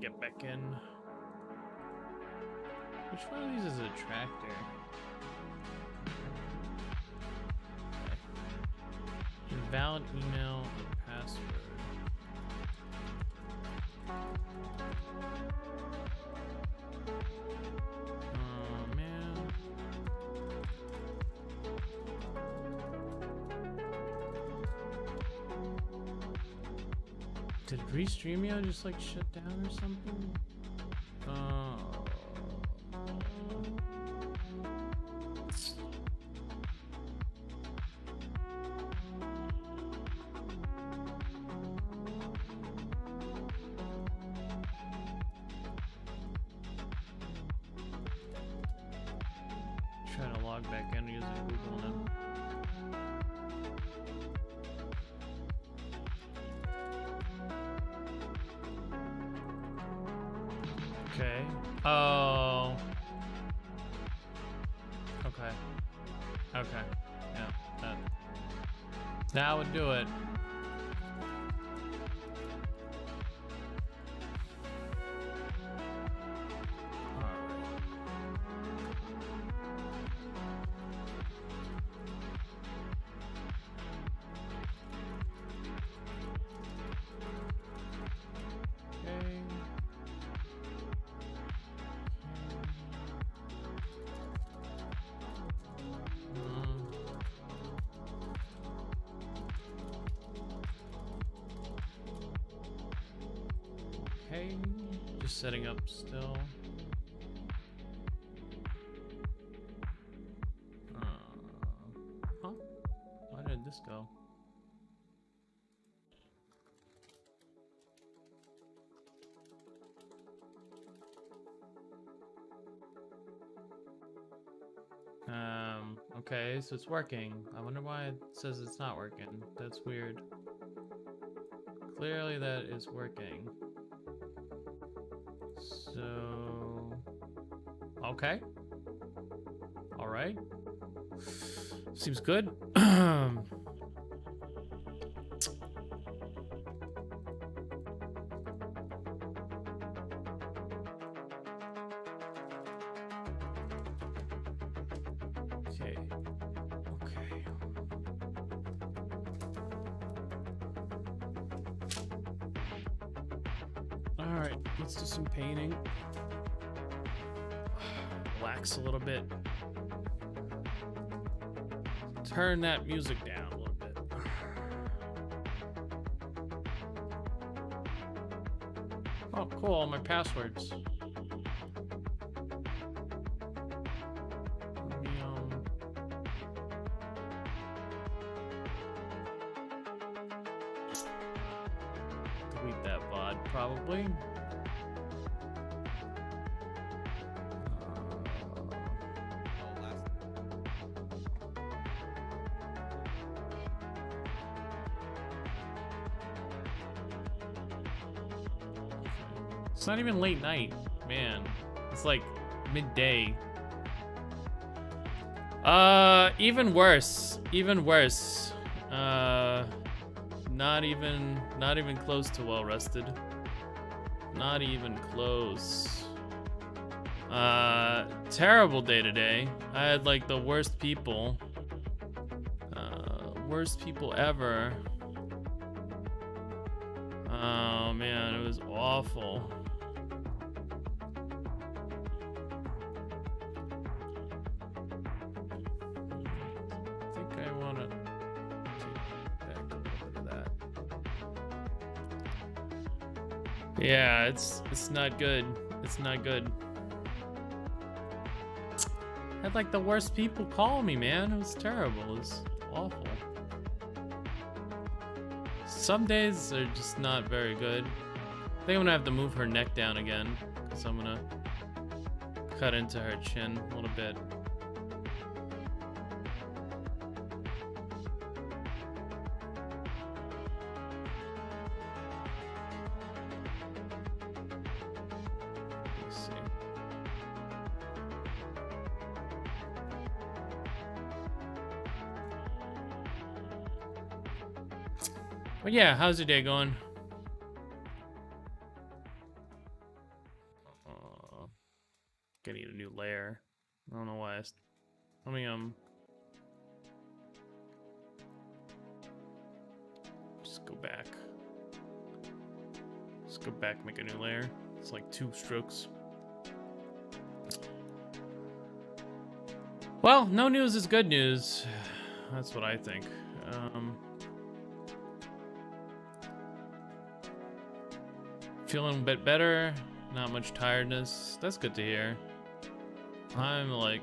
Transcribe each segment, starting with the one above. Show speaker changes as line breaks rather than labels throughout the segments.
get back in. Which one of these is a tractor? Okay. Invalid email and password. Oh man. Did Restreamio just like shut down or something? Try to log back in using Google now. Okay. Oh. Okay. Okay. Yeah. That would do it. Okay, just setting up still. Huh? Why did this go? Okay, so it's working. I wonder why it says it's not working. That's weird. Clearly that is working. So, okay. All right. Seems good. Okay. Okay. All right, let's do some painting. Relax a little bit. Turn that music down a little bit. Oh, cool, all my passwords. Let me, delete that VOD, probably. It's not even late night, man. It's like midday. Even worse. Even worse. Not even close to well rested. Not even close. Terrible day today. I had like the worst people. Worst people ever. Oh man, it was awful. Yeah, it's not good. It's not good. I had like the worst people call me, man. It was terrible. It was awful. Some days are just not very good. I think I'm gonna have to move her neck down again, because I'm gonna cut into her chin a little bit. But yeah, how's your day going? Gonna need a new layer. I don't know why. Let me just go back. Just go back, make a new layer. It's like 2 strokes. Well, no news is good news. That's what I think. Feeling a bit better. Not much tiredness. That's good to hear. I'm like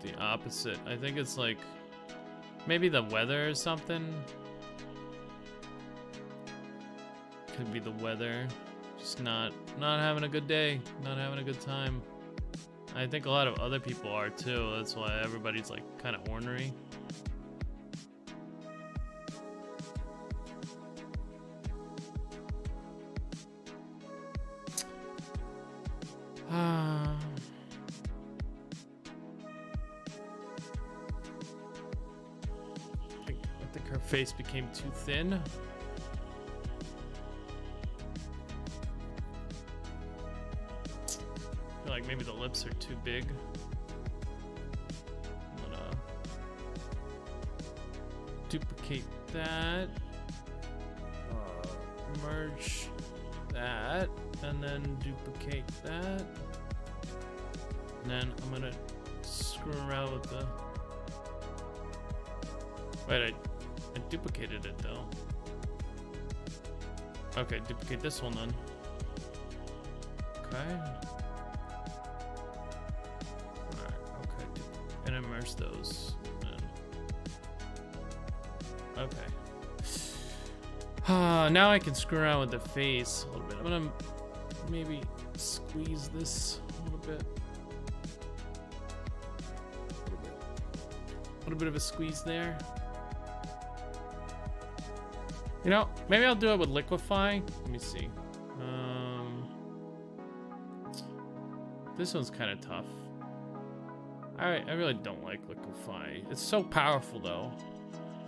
the opposite. I think it's like maybe the weather or something. Could be the weather. Just not having a good day. Not having a good time. I think a lot of other people are too. That's why everybody's like kind of ornery. I think her face became too thin. I feel like maybe the lips are too big. I'm gonna duplicate that. Merge that, and then duplicate that. And then I'm gonna screw around with the... Wait, I duplicated it though. Okay, duplicate this one then. Okay. Alright, okay. And immerse those. Okay. Now I can screw around with the face a little bit. I'm gonna maybe squeeze this a little bit. A little bit of a squeeze there. You know, maybe I'll do it with liquefy. Let me see. This one's kind of tough. I really don't like liquefy. It's so powerful though.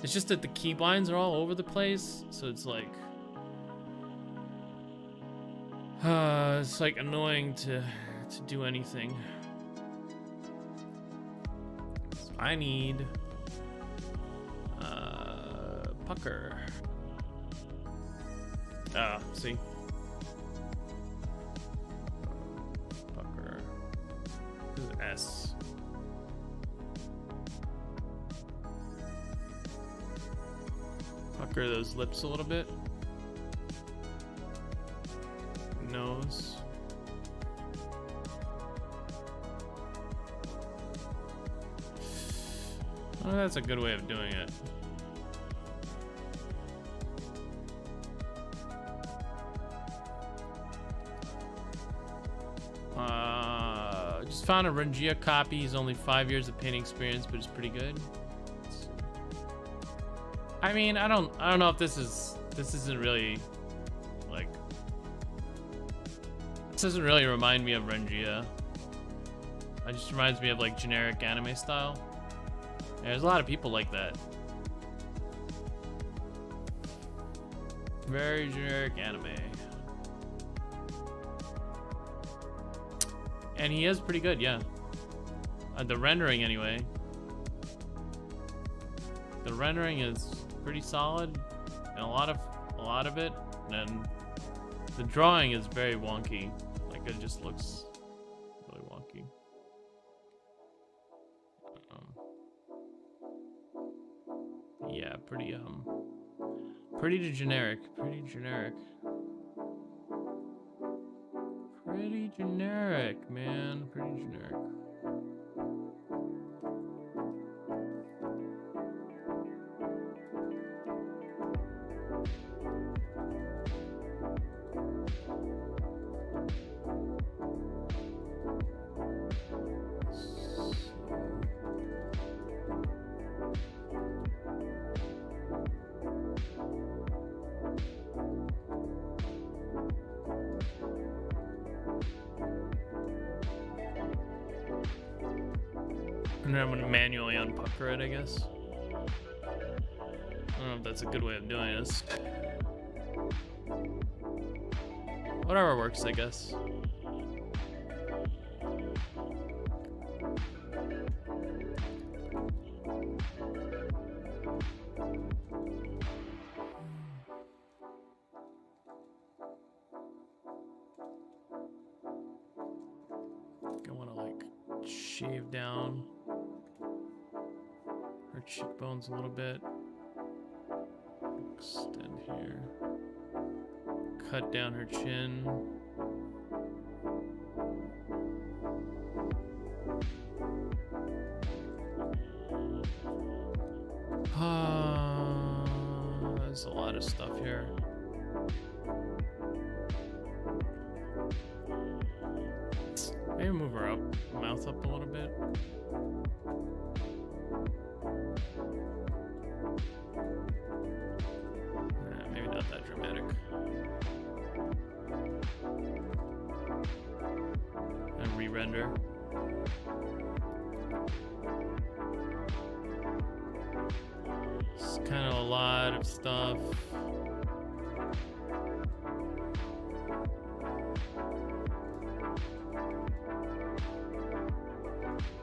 It's just that the keybinds are all over the place, so it's like annoying to do anything. So I need pucker. See? Pucker. This is S. Pucker those lips a little bit. Nose. Oh, that's a good way of doing it. Just found a Rangia copy. He's only 5 years of painting experience, but it's pretty good. I mean, I don't know if this isn't really like, this doesn't really remind me of Rangia. It just reminds me of like generic anime style. Yeah, there's a lot of people like that. Very generic anime. And he is pretty good, yeah. The rendering anyway. The rendering is pretty solid, and a lot of it, and the drawing is very wonky. Like it just looks really wonky. Yeah, pretty generic. Pretty generic, man. Pretty generic. And then I'm gonna manually unpucker it, I guess. I don't know if that's a good way of doing this. Whatever works, I guess. I want to like shave down her cheekbones a little bit. Extend here. Cut down her chin. There's a lot of stuff here. Maybe move her up, mouth up a little bit. Maybe not that dramatic. And re-render. It's kind of a lot of stuff.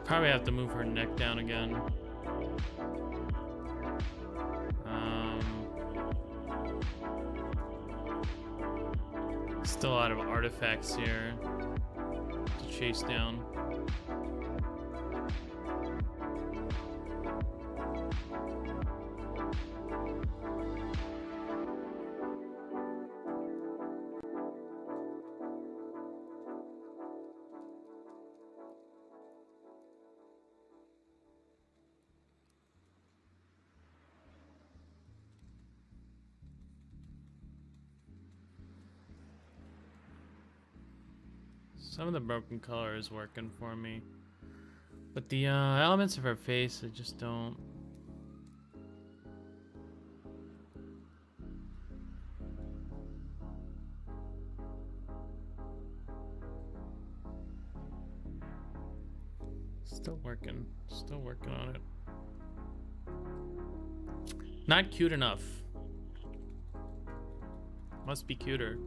Probably have to move her neck down again. Still a lot of artifacts here to chase down. Some of the broken color is working for me, but the elements of her face, I just don't. Still working on it. Not cute enough. Must be cuter.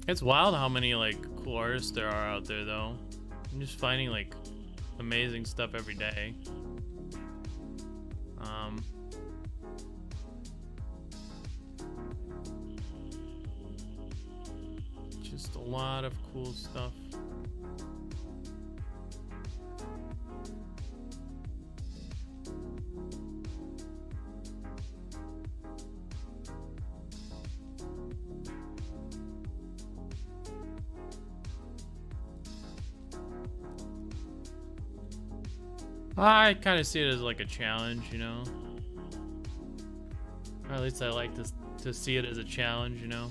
It's wild how many like cool artists there are out there though. I'm just finding like amazing stuff every day. Just a lot of cool stuff. I kind of see it as like a challenge, you know? Or at least I like to see it as a challenge, you know?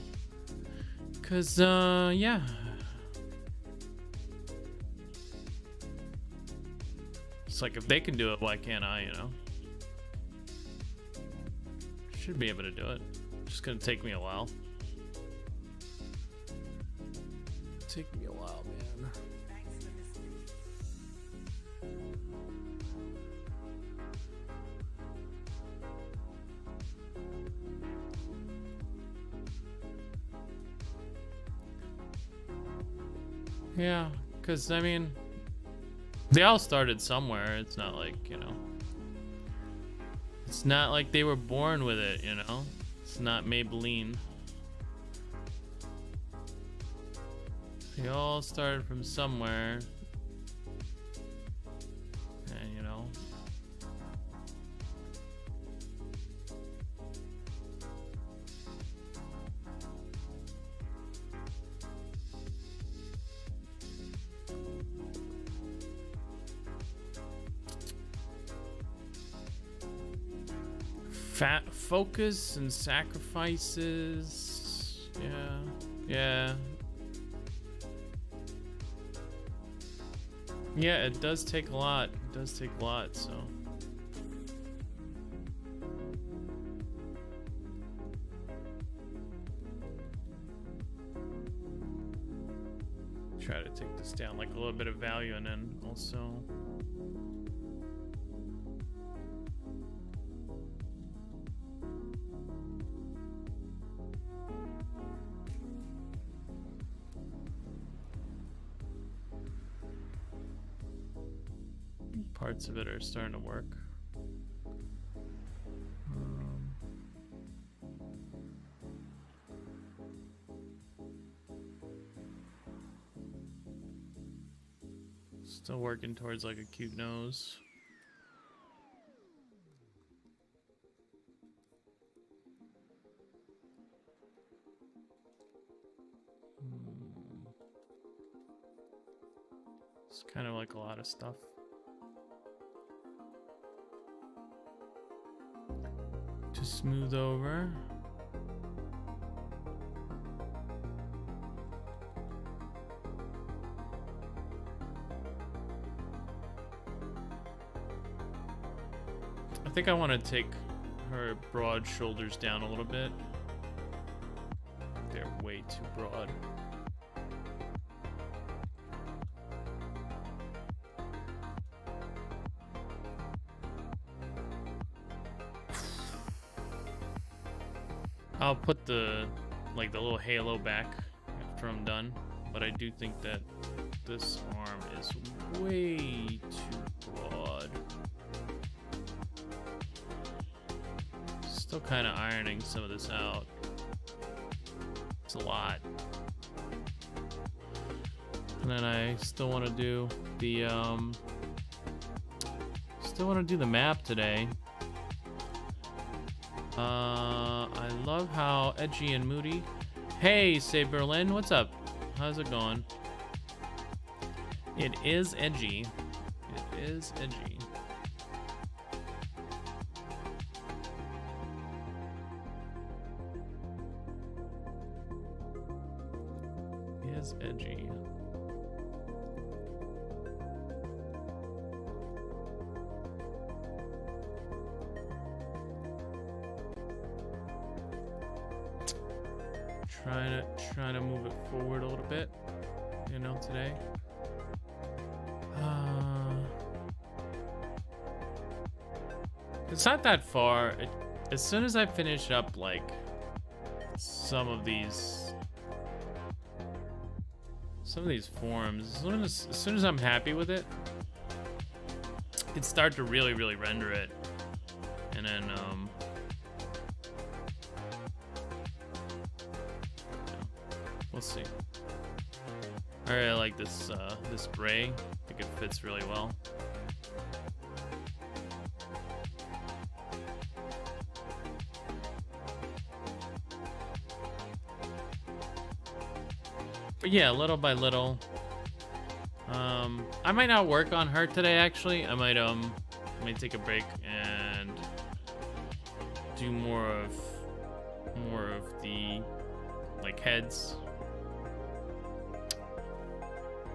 Cause, yeah. It's like if they can do it, why can't I, you know? Should be able to do it. Just gonna take me a while. Take me a while, man. Yeah, because, I mean, they all started somewhere. It's not like, you know, it's not like they were born with it, you know? It's not Maybelline. They all started from somewhere. And, you know. Fat focus and sacrifices. Yeah. Yeah, it does take a lot. It does take a lot, so. Try to take this down like a little bit of value and then also parts of it are starting to work. Still working towards like a cute nose. It's kind of like a lot of stuff. To smooth over. I think I want to take her broad shoulders down a little bit. They're way too broad. I'll put the little halo back after I'm done, but I do think that this arm is way too broad. Still kind of ironing some of this out. It's a lot. And then I still want to do the map today. I love how edgy and moody. Hey, say Berlin, what's up? How's it going? It is edgy. It is edgy. It is edgy. Trying to move it forward a little bit, you know, today. It's not that far. As soon as I finish up like some of these forms, as soon as I'm happy with it, start to really render it, and then we'll see. I really like this this gray. I think it fits really well. But yeah, little by little. I might not work on her today. Actually, I might take a break and do more of the like heads.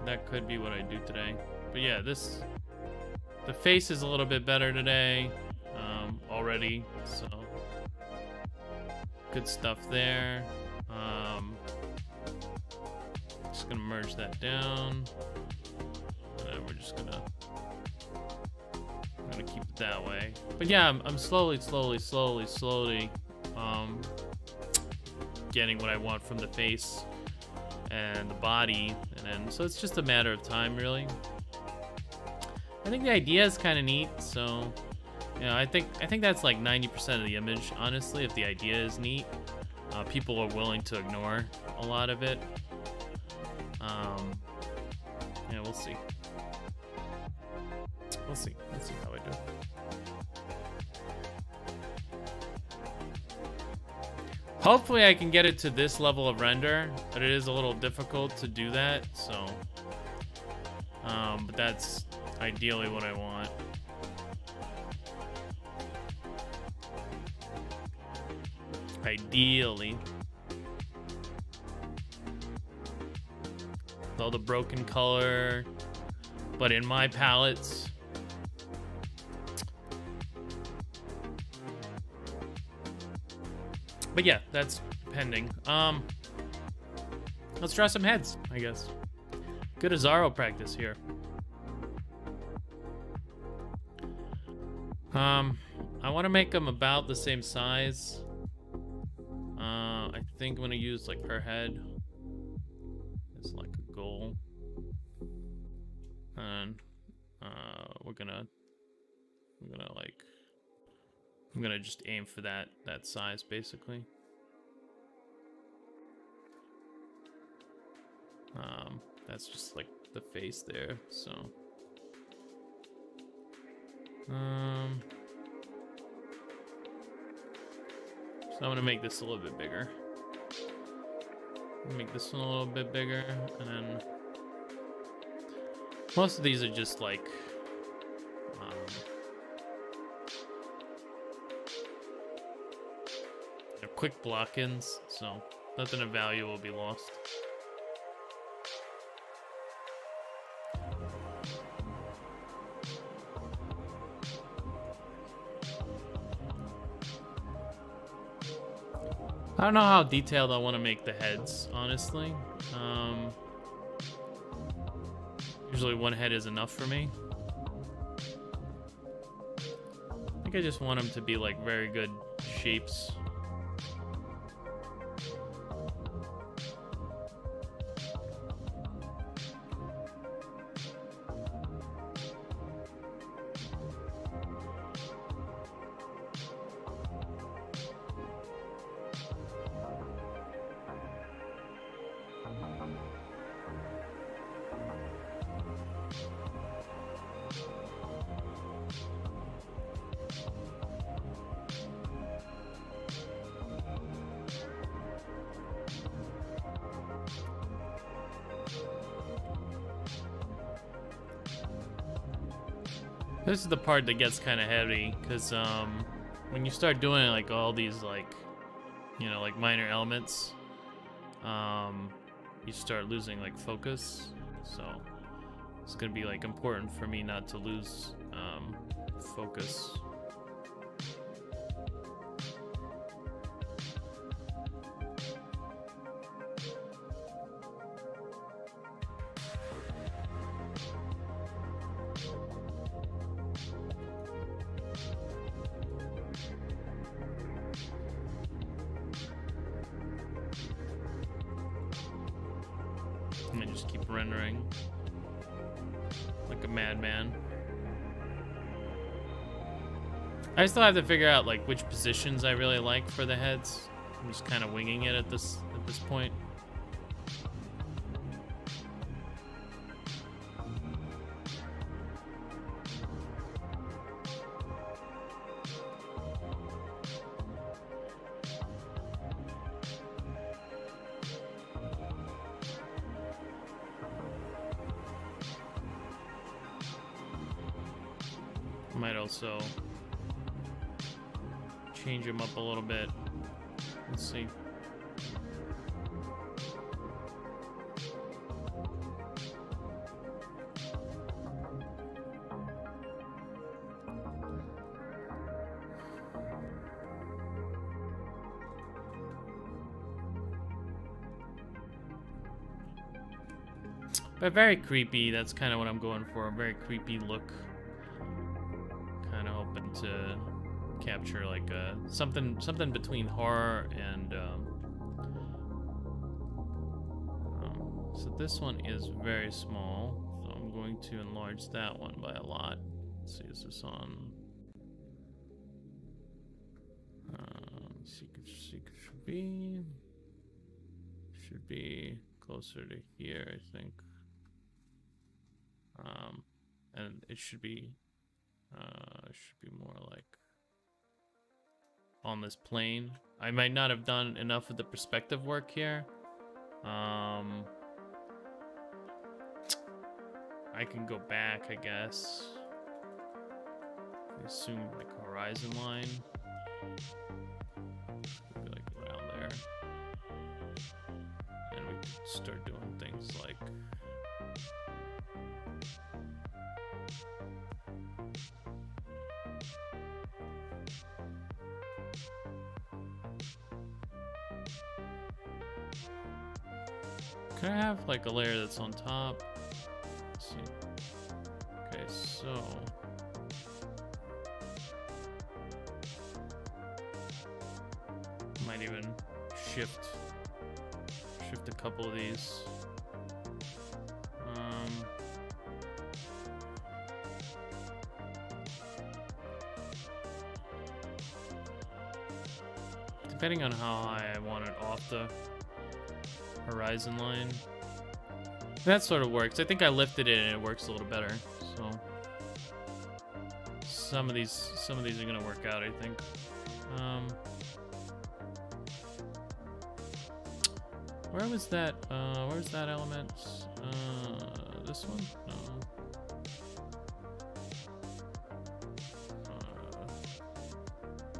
That could be what I do today. But yeah, the face is a little bit better today already, so good stuff there. Just gonna merge that down, and then we're just gonna keep it that way. But yeah, I'm slowly getting what I want from the face and the body, and then so it's just a matter of time, really. I think the idea is kind of neat, so you know, I think that's like 90% of the image, honestly. If the idea is neat, people are willing to ignore a lot of it. Yeah, we'll see. Let's see how I do. Hopefully I can get it to this level of render, but it is a little difficult to do that, so but that's ideally what I want. Ideally. With all the broken color, but in my palettes. But yeah, that's pending. Let's draw some heads, I guess. Good Azaro practice here. I want to make them about the same size. I think I'm gonna use like her head as like a goal, and we're gonna I'm gonna just aim for that size basically. That's just like the face there, so I'm gonna make this a little bit bigger. Make this one a little bit bigger, and then most of these are just like they're quick block-ins, so nothing of value will be lost. I don't know how detailed I want to make the heads, honestly. Usually one head is enough for me. I think I just want them to be like very good shapes. This is the part that gets kind of heavy, because when you start doing like all these like, you know, like minor elements, you start losing like focus. So it's gonna be like important for me not to lose focus. And just keep rendering like a madman. I still have to figure out like which positions I really like for the heads. I'm just kind of winging it at this point. Might also change them up a little bit. Let's see. But very creepy, that's kind of what I'm going for, a very creepy look. Kind of hoping to capture like something between horror and so this one is very small, so I'm going to enlarge that one by a lot. Let's see, is this on secret should be closer to here, I think. And it should be more like on this plane. I might not have done enough of the perspective work here. I can go back, I guess. Assume like horizon line. Maybe like around there. And we can start doing things like can I have like a layer that's on top? Let's see. Okay, so might even shift a couple of these. Depending on how high I want it off the horizon line. That sort of works. I think I lifted it and it works a little better. So some of these are gonna work out, I think. Where was that? Where's that element? This one? No.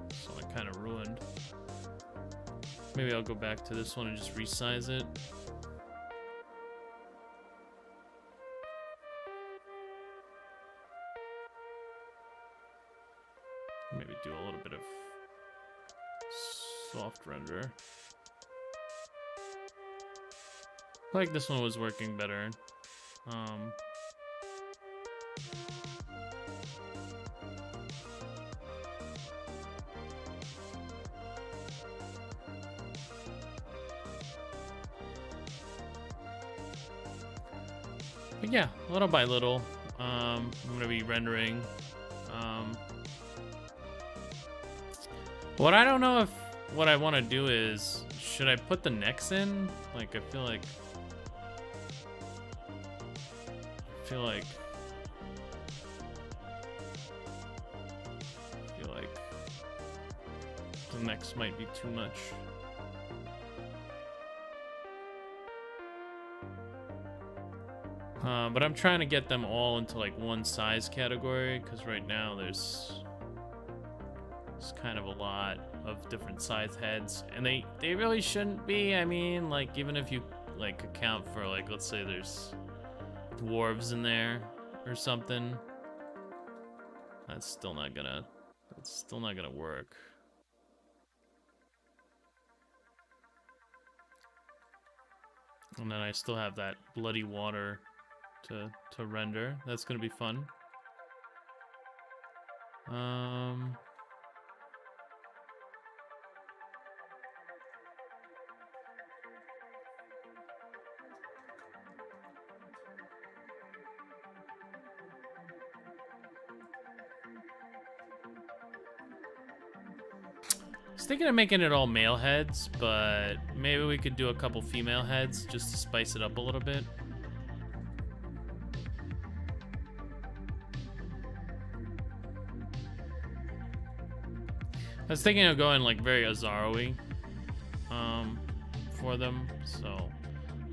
This one I kind of ruined. Maybe I'll go back to this one and just resize it. Maybe do a little bit of soft render. I like this one was working better. But yeah, little by little, I'm gonna be rendering. What I don't know if what I want to do is, should I put the necks in? Like, I feel like the necks might be too much. But I'm trying to get them all into like one size category, because right now there's kind of a lot of different size heads, and they really shouldn't be. I mean, like, even if you like account for, like, let's say there's dwarves in there or something, that's still not gonna work. And then I still have that bloody water to render. That's gonna be fun. I was thinking of making it all male heads, but maybe we could do a couple female heads just to spice it up a little bit. I was thinking of going like very Azaro-y for them, so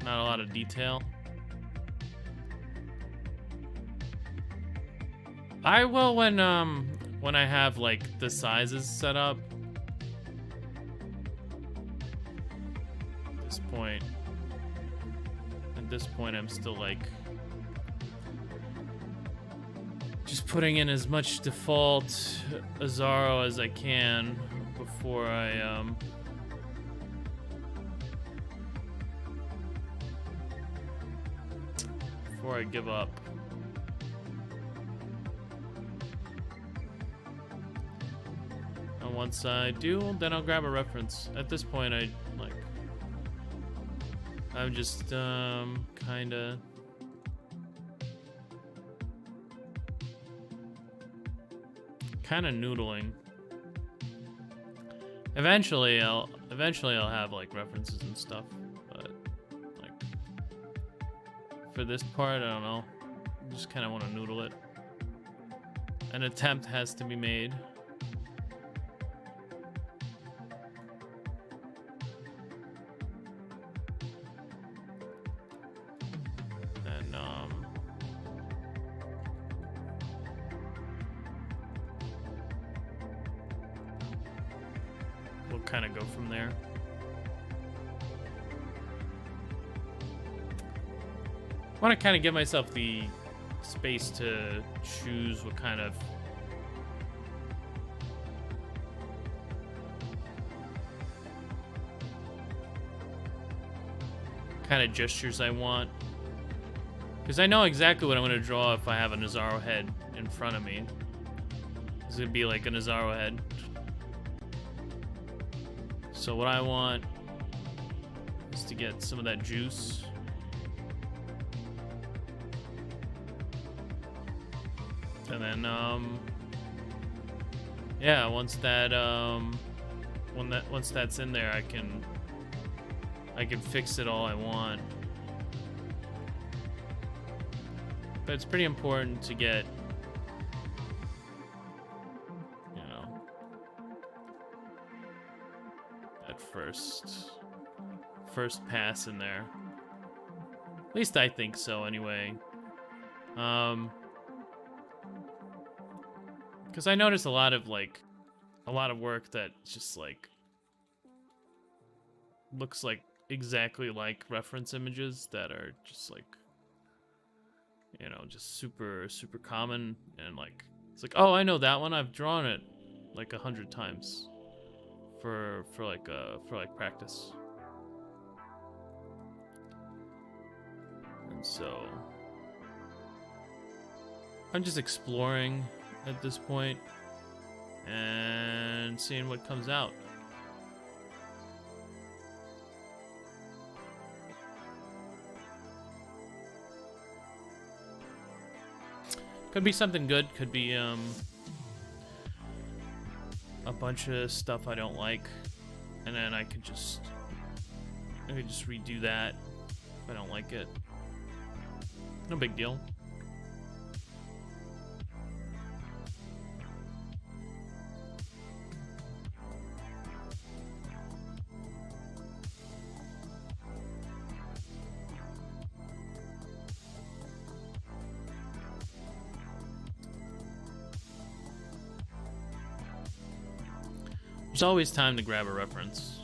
not a lot of detail. I will when I have like the sizes set up. At this point I'm still like just putting in as much default Azaro as I can before I give up. And once I do, then I'll grab a reference. At this point, I'm just kind of noodling. Eventually I'll have like references and stuff, but like for this part, I don't know. I just kind of want to noodle it. An attempt has to be made. Kind of go from there. I want to kind of give myself the space to choose what kind of gestures I want, because I know exactly what I'm going to draw if I have a Azaro head in front of me. It's going to be like a Azaro head. So what I want is to get some of that juice. And then, yeah, once once that's in there, I can fix it all I want. But it's pretty important to get, you know, that first pass in there. At least I think so anyway. Because I noticed a lot of work that just like looks like exactly like reference images that are just like, you know, just super common, and like it's like, oh, I know that one, I've drawn it like 100 times for practice. And so I'm just exploring at this point and seeing what comes out. Could be something good, could be a bunch of stuff I don't like, and then I could just redo that if I don't like it. No big deal. There's always time to grab a reference.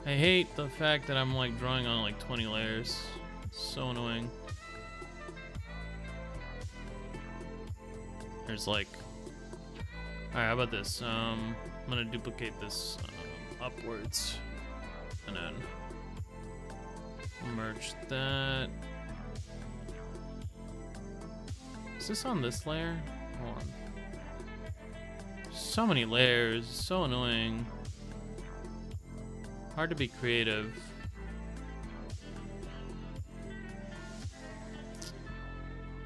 I hate the fact that I'm like drawing on like 20 layers. It's so annoying. There's like, alright, how about this? I'm gonna duplicate this upwards and then merge that. Is this on this layer? Hold on. So many layers, so annoying. Hard to be creative.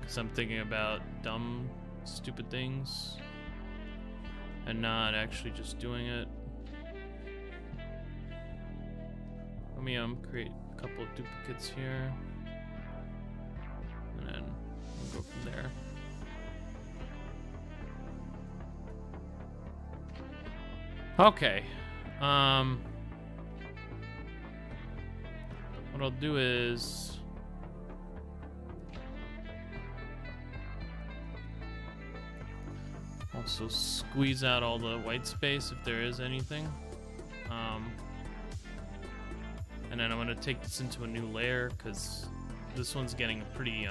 Because I'm thinking about dumb, stupid things and not actually just doing it. Let me create a couple of duplicates here, and then we'll go from there. Okay. What I'll do is also squeeze out all the white space if there is anything. And then I'm gonna take this into a new layer because this one's getting pretty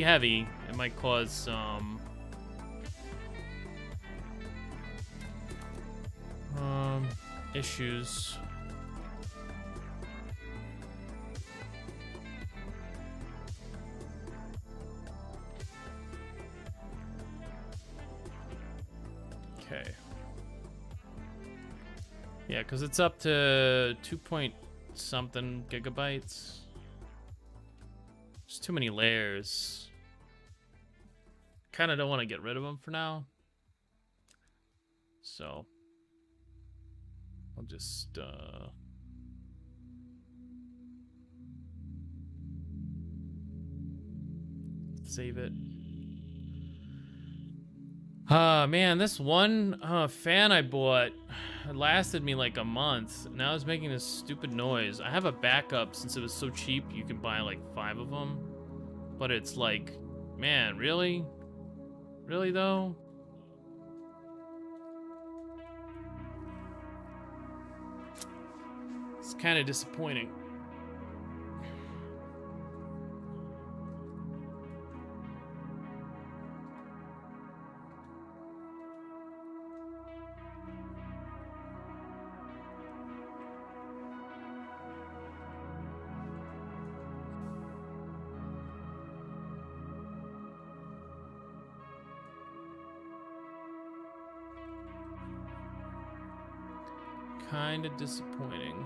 heavy. It might cause some issues. Okay. Yeah, because it's up to 2-point-something gigabytes. There's too many layers. Kind of don't want to get rid of them for now. So I'll just save it. Man, this one fan I bought lasted me like a month. Now it's making this stupid noise. I have a backup since it was so cheap. You can buy like 5 of them. But it's like, man, really? Really though? It's kind of disappointing. kind of disappointing.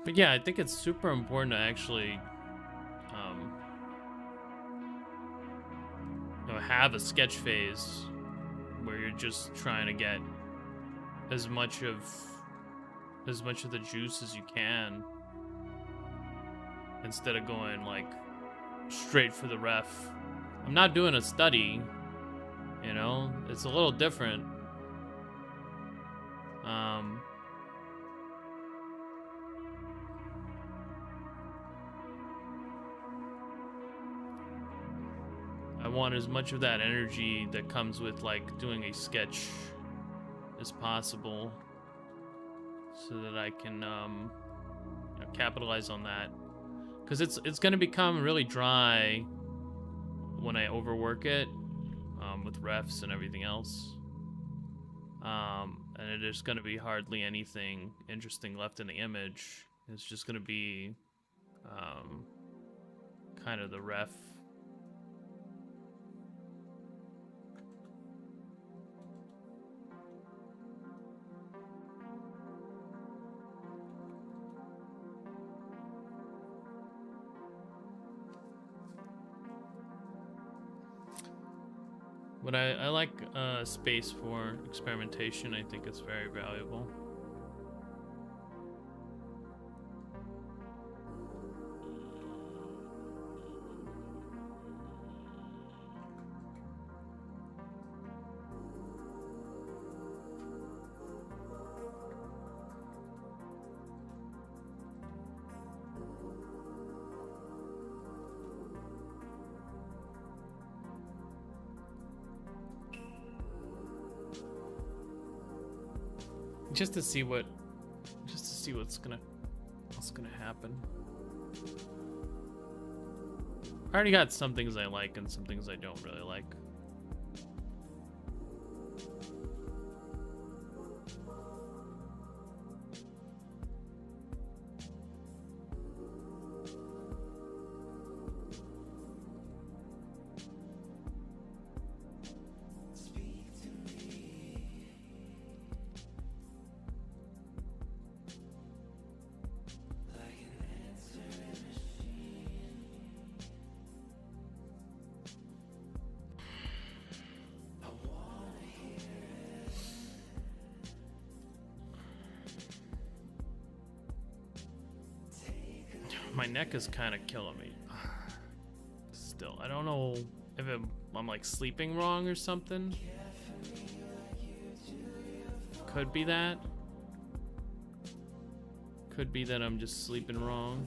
But yeah, I think it's super important to actually you know, have a sketch phase where you're just trying to get as much of the juice as you can instead of going like straight for the ref. I'm not doing a study, you know, it's a little different. I want as much of that energy that comes with like doing a sketch as possible so that I can you know, capitalize on that, because it's going to become really dry when I overwork it with refs and everything else, and there's going to be hardly anything interesting left in the image. It's just going to be kind of the ref. But I like space for experimentation. I think it's very valuable. Just to see what's gonna happen. I already got some things I like and some things I don't really like. My neck is kind of killing me. Still, I don't know if I'm like sleeping wrong or something. Could be that. Could be that I'm just sleeping wrong.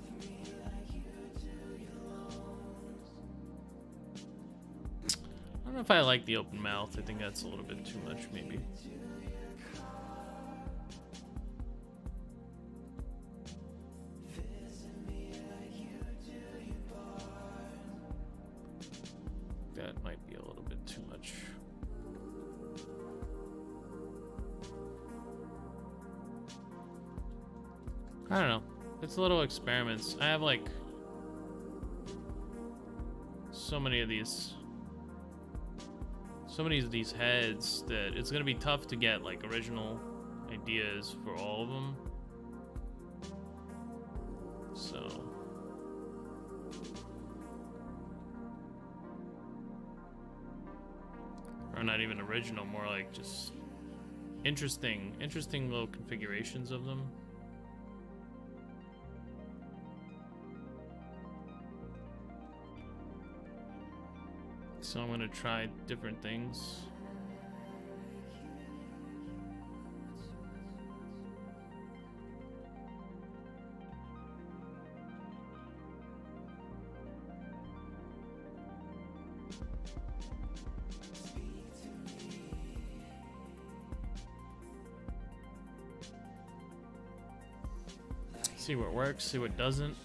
I don't know if I like the open mouth. I think that's a little bit too much, maybe. That might be a little bit too much. I don't know. It's little experiments. I have like so many of these heads that it's gonna be tough to get like original ideas for all of them. So or not even original, more like just interesting little configurations of them. So I'm gonna try different things. See what works, see what doesn't.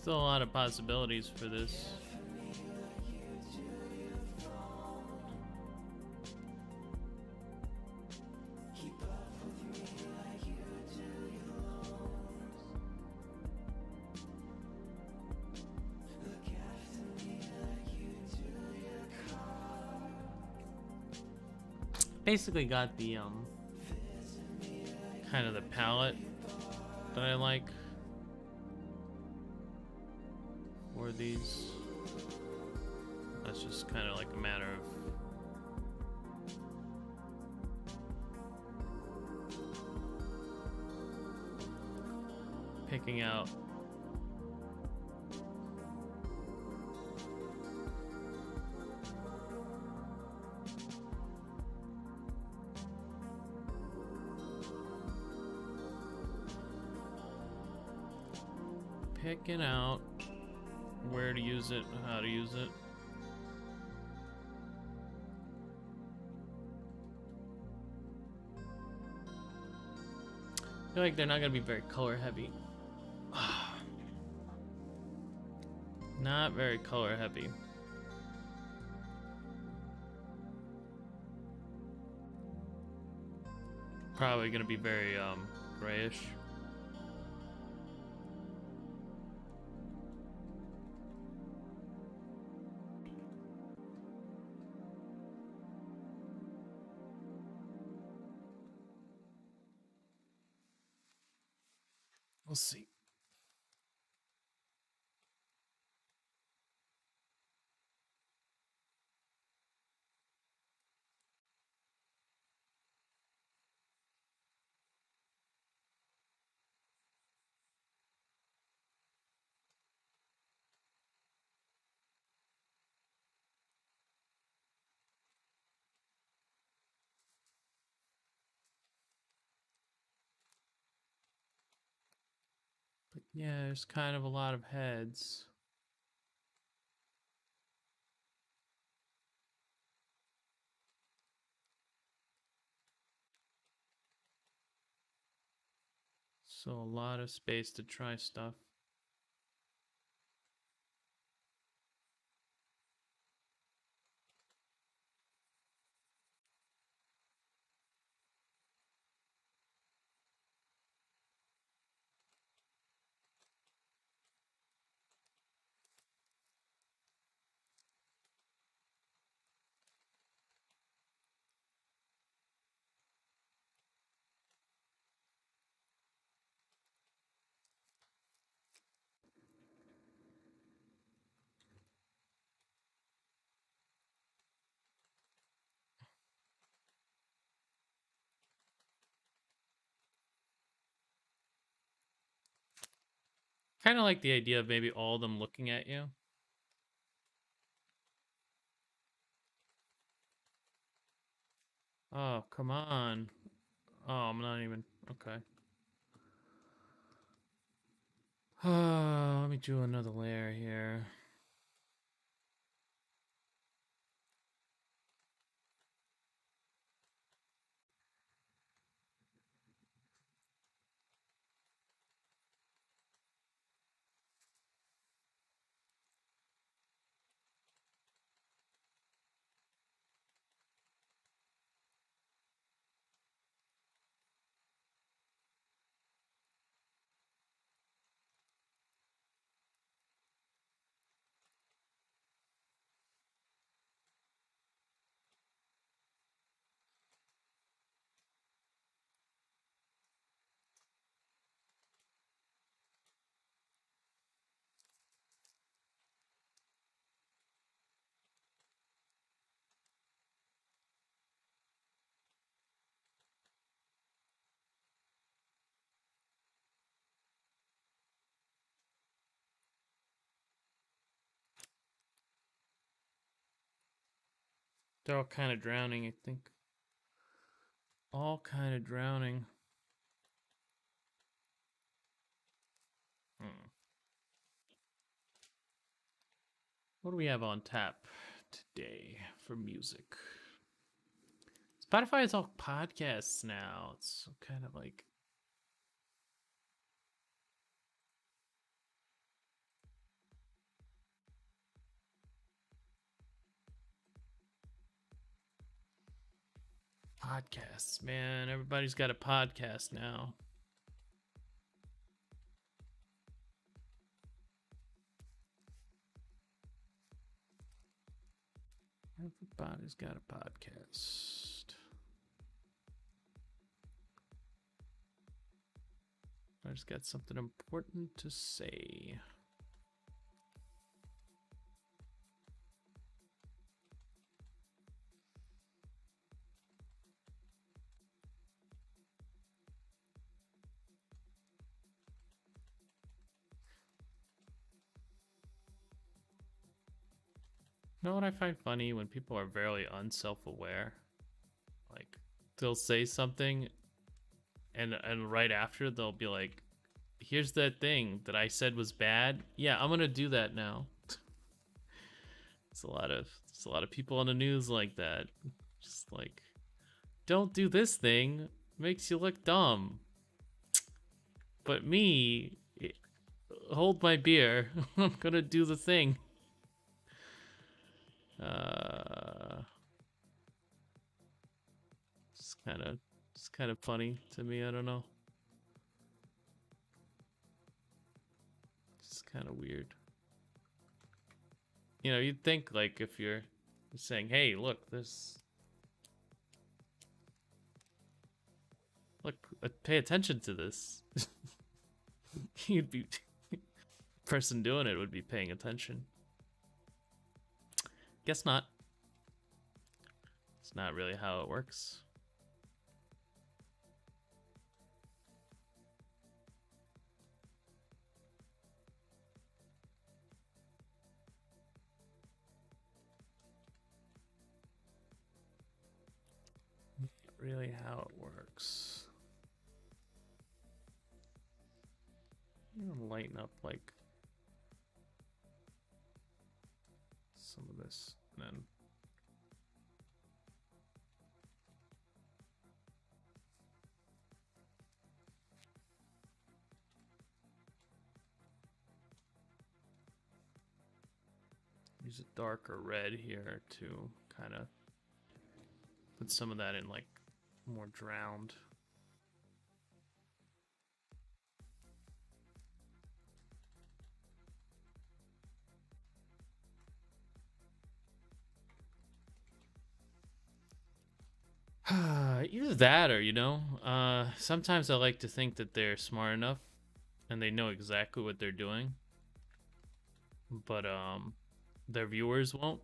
Still a lot of possibilities for this. Basically got the kind of the palette that I like for these. That's just kind of like a matter of picking out where to use it, how to use it. I feel like they're not gonna be very color heavy. Not very color heavy. Probably gonna be very grayish. We'll see. But yeah, there's kind of a lot of heads. So a lot of space to try stuff. Kind of like the idea of maybe all of them looking at you. Oh, come on. Oh, I'm not even... Okay. Let me do another layer here. They're all kind of drowning, I think. All kind of drowning. What do we have on tap today for music? Spotify is all podcasts now. It's kind of like... Podcasts, man. Everybody's got a podcast now. Everybody's got a podcast. I just got something important to say. You know what I find funny? When people are very unself-aware, like they'll say something and right after they'll be like, here's that thing that I said was bad. Yeah, I'm gonna do that now. There's a lot of people on the news like that. Just like, don't do this thing, makes you look dumb. But me, hold my beer. I'm gonna do the thing. It's kind of funny to me. I don't know. It's kind of weird. You know, you'd think like if you're saying, "Hey, look, this. Look, pay attention to this." You'd be. Person doing it would be paying attention. Guess not. It's not really how it works. Not really how it works. I'm gonna lighten up like some of this, and then use a darker red here to kind of put some of that in like more drowned. Either that or, you know, sometimes I like to think that they're smart enough and they know exactly what they're doing, but their viewers won't,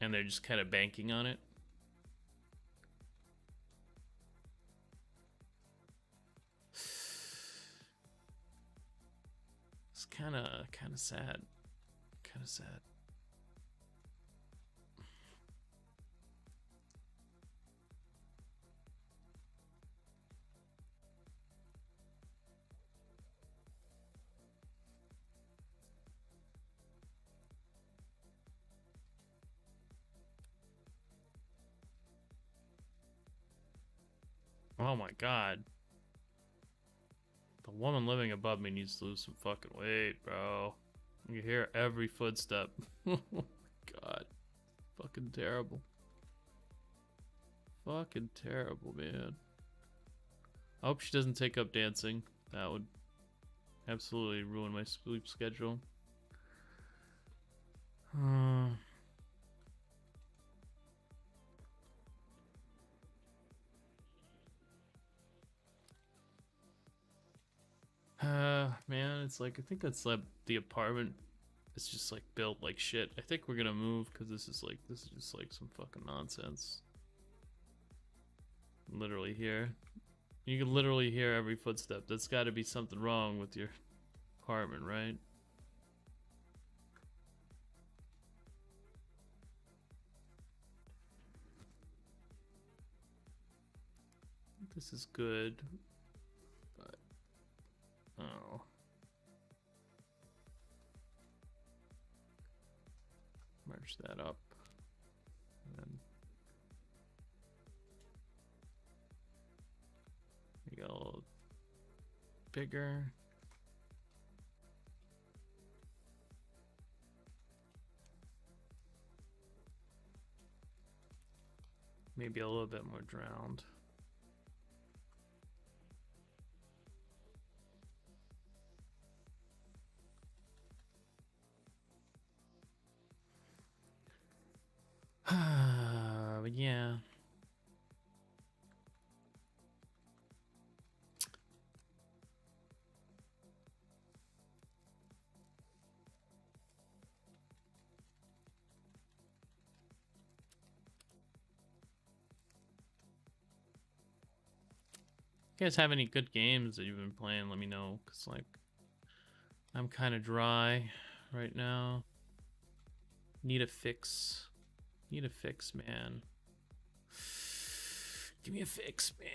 and they're just kind of banking on it. It's kind of sad. Kind of sad. Oh my god. The woman living above me needs to lose some fucking weight, bro. You hear every footstep. Oh my god. Fucking terrible. Fucking terrible, man. I hope she doesn't take up dancing. That would absolutely ruin my sleep schedule. Man, it's like, I think that's like the apartment. It's just like built like shit. I think we're gonna move because this is just like some fucking nonsense. Literally here. You can literally hear every footstep. That's gotta be something wrong with your apartment, right? This is good. But, oh. Merge that up. And then we got a little bigger. maybe a little bit more drowned. But yeah. You guys have any good games that you've been playing? Let me know, cause like I'm kind of dry right now. Need a fix. Need a fix, man. Give me a fix, man.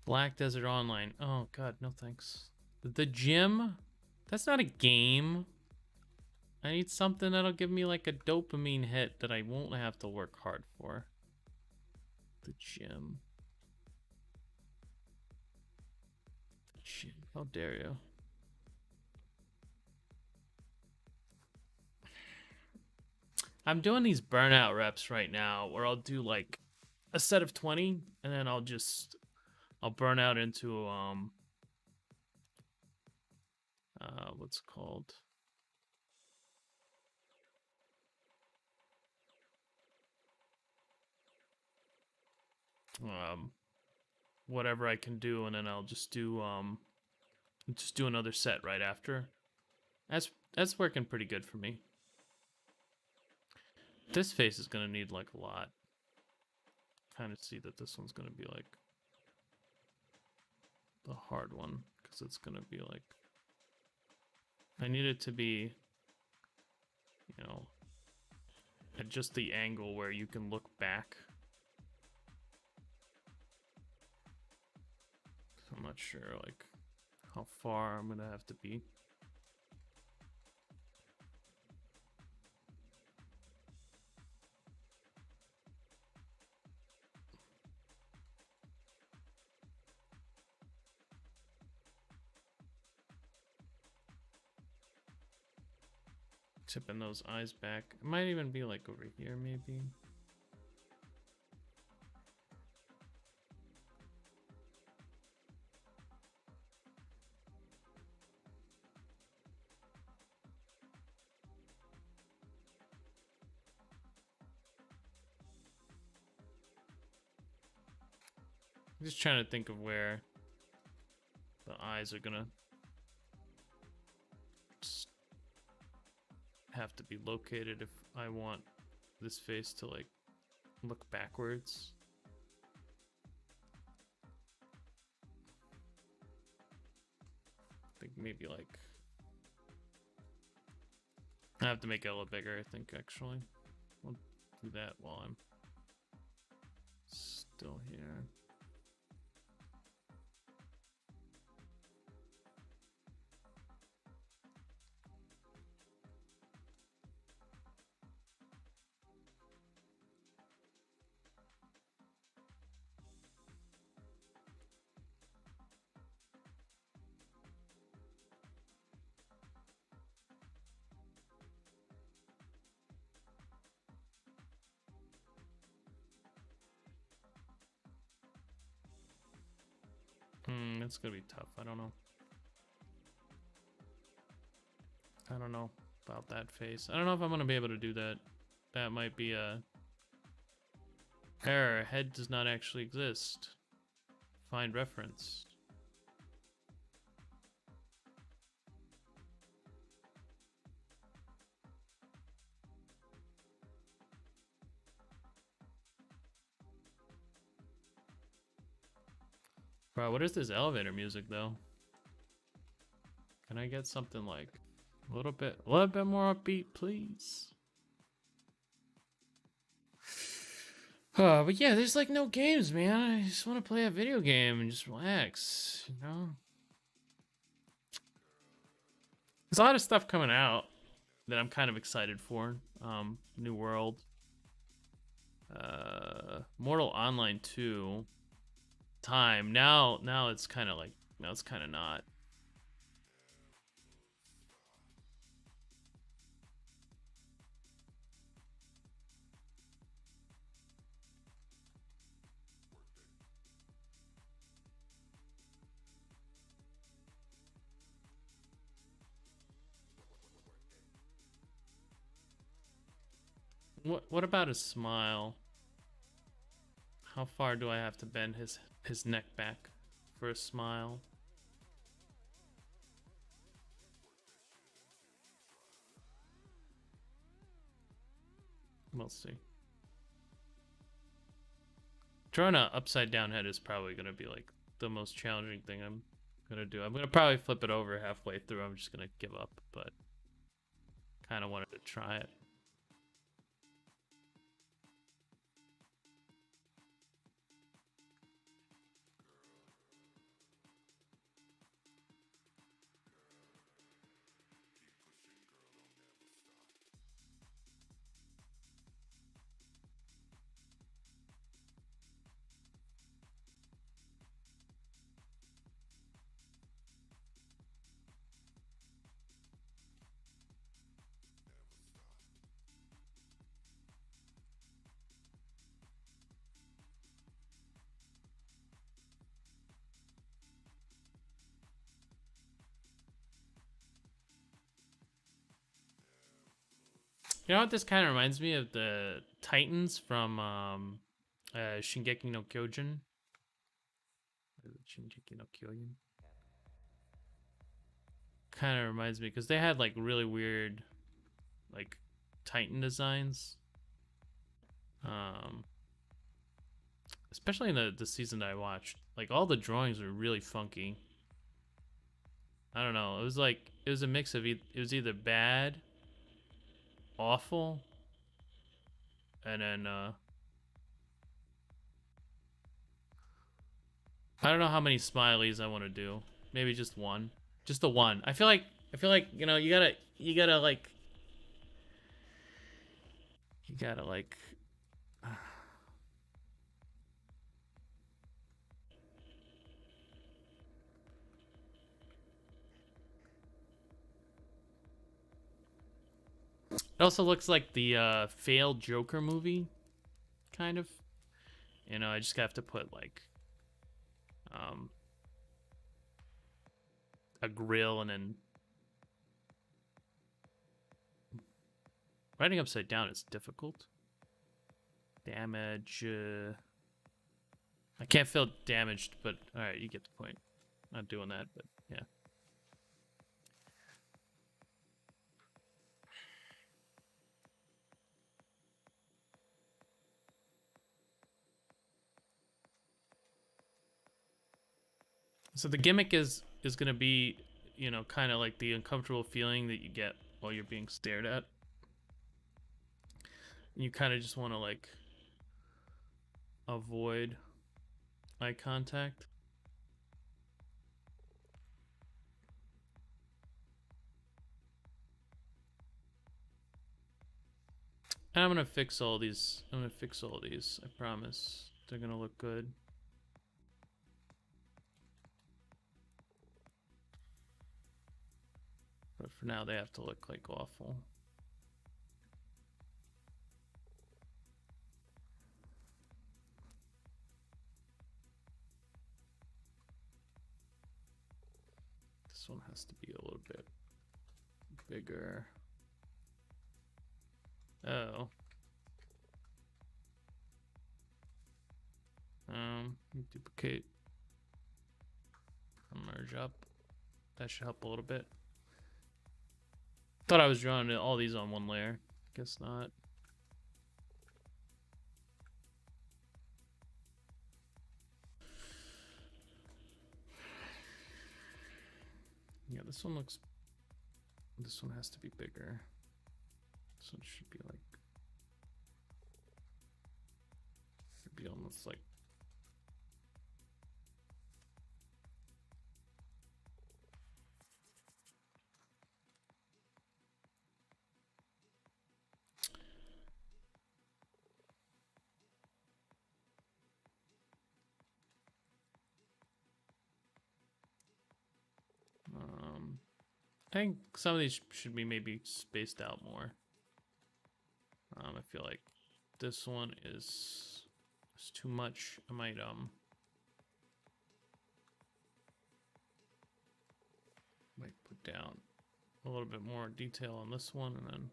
Black Desert Online. Oh god, no thanks. The gym? That's not a game. I need something that'll give me like a dopamine hit that I won't have to work hard for. The gym. The gym. How dare you? I'm doing these burnout reps right now where I'll do like a set of 20 and then I'll burn out into what's it called? Whatever I can do, and then I'll just do another set right after. That's working pretty good for me. This face is gonna need like a lot. Kind of see that this one's gonna be like the hard one, because it's gonna be like, I need it to be, you know, at just the angle where you can look back. I'm not sure like how far I'm gonna have to be. Tipping those eyes back. It might even be like over here, maybe. I'm just trying to think of where the eyes are gonna have to be located if I want this face to like look backwards. I think maybe like I have to make it a little bigger, I think actually. I'll do that while I'm still here. It's gonna be tough. I don't know. I don't know about that face. I don't know if I'm gonna be able to do that. That might be a error. Head does not actually exist. Find reference. Bro, what is this elevator music though? Can I get something like a little bit more upbeat, please? But yeah, there's like no games, man. I just want to play a video game and just relax, you know? There's a lot of stuff coming out. that I'm kind of excited for. New World. Mortal Online 2. Time. Now it's kind of like, now it's kind of not. What about his smile? How far do I have to bend his neck back for a smile? We'll see. Drawing an upside down head is probably gonna be like the most challenging thing I'm gonna do. I'm gonna probably flip it over halfway through. I'm just gonna give up, but kind of wanted to try it. You know what this kind of reminds me of? The Titans from Shingeki no Kyojin. Shingeki no Kyojin. Kind of reminds me because they had like really weird, like Titan designs. Especially in the season that I watched, like all the drawings were really funky. I don't know. It was like it was a mix of it was either bad, awful, and then I don't know how many smileys I want to do. Maybe just one. Just the one. I feel like you know, you gotta like it also looks like the failed Joker movie, kind of. You know, I just have to put like a grill and then writing upside down is difficult. Damage. I can't feel damaged, but all right, you get the point. Not doing that, but yeah. So the gimmick is going to be, you know, kind of like the uncomfortable feeling that you get while you're being stared at. You kind of just want to like avoid eye contact. And I'm gonna fix all these. I promise. They're gonna look good. But for now, they have to look like awful. This one has to be a little bit bigger. Oh. Duplicate. Merge up. That should help a little bit. Thought I was drawing all these on one layer. Guess not. Yeah, this one looks... This one has to be bigger. This one should be like... Should be almost like... I think some of these should be maybe spaced out more. I feel like this one is too much. I might put down a little bit more detail on this one, and then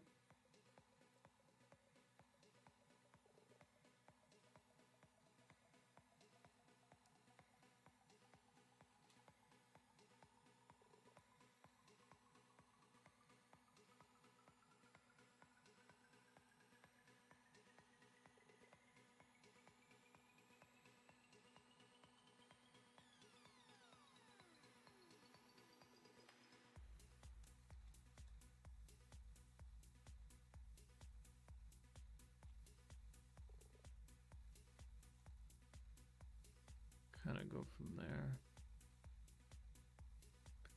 kind of go from there.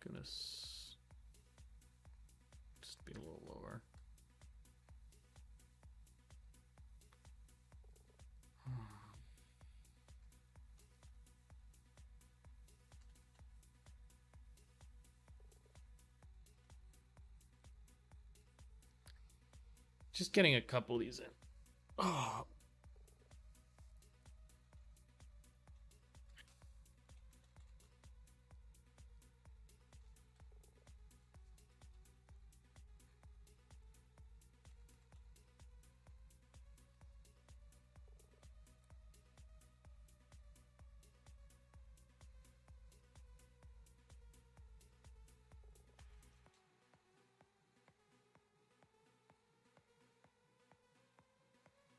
Gonna just be a little lower. Just getting a couple of these in. Oh.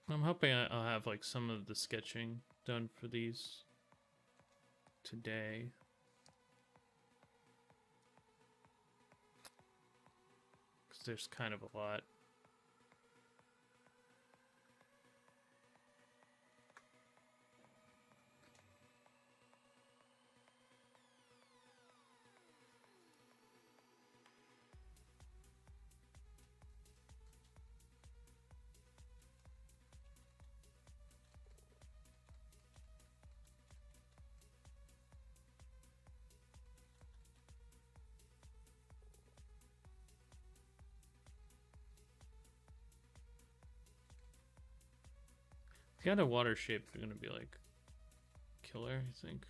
I'm hoping I'll have like some of the sketching done for these today. Because there's kind of a lot. The other water shapes are going to be like killer, I think.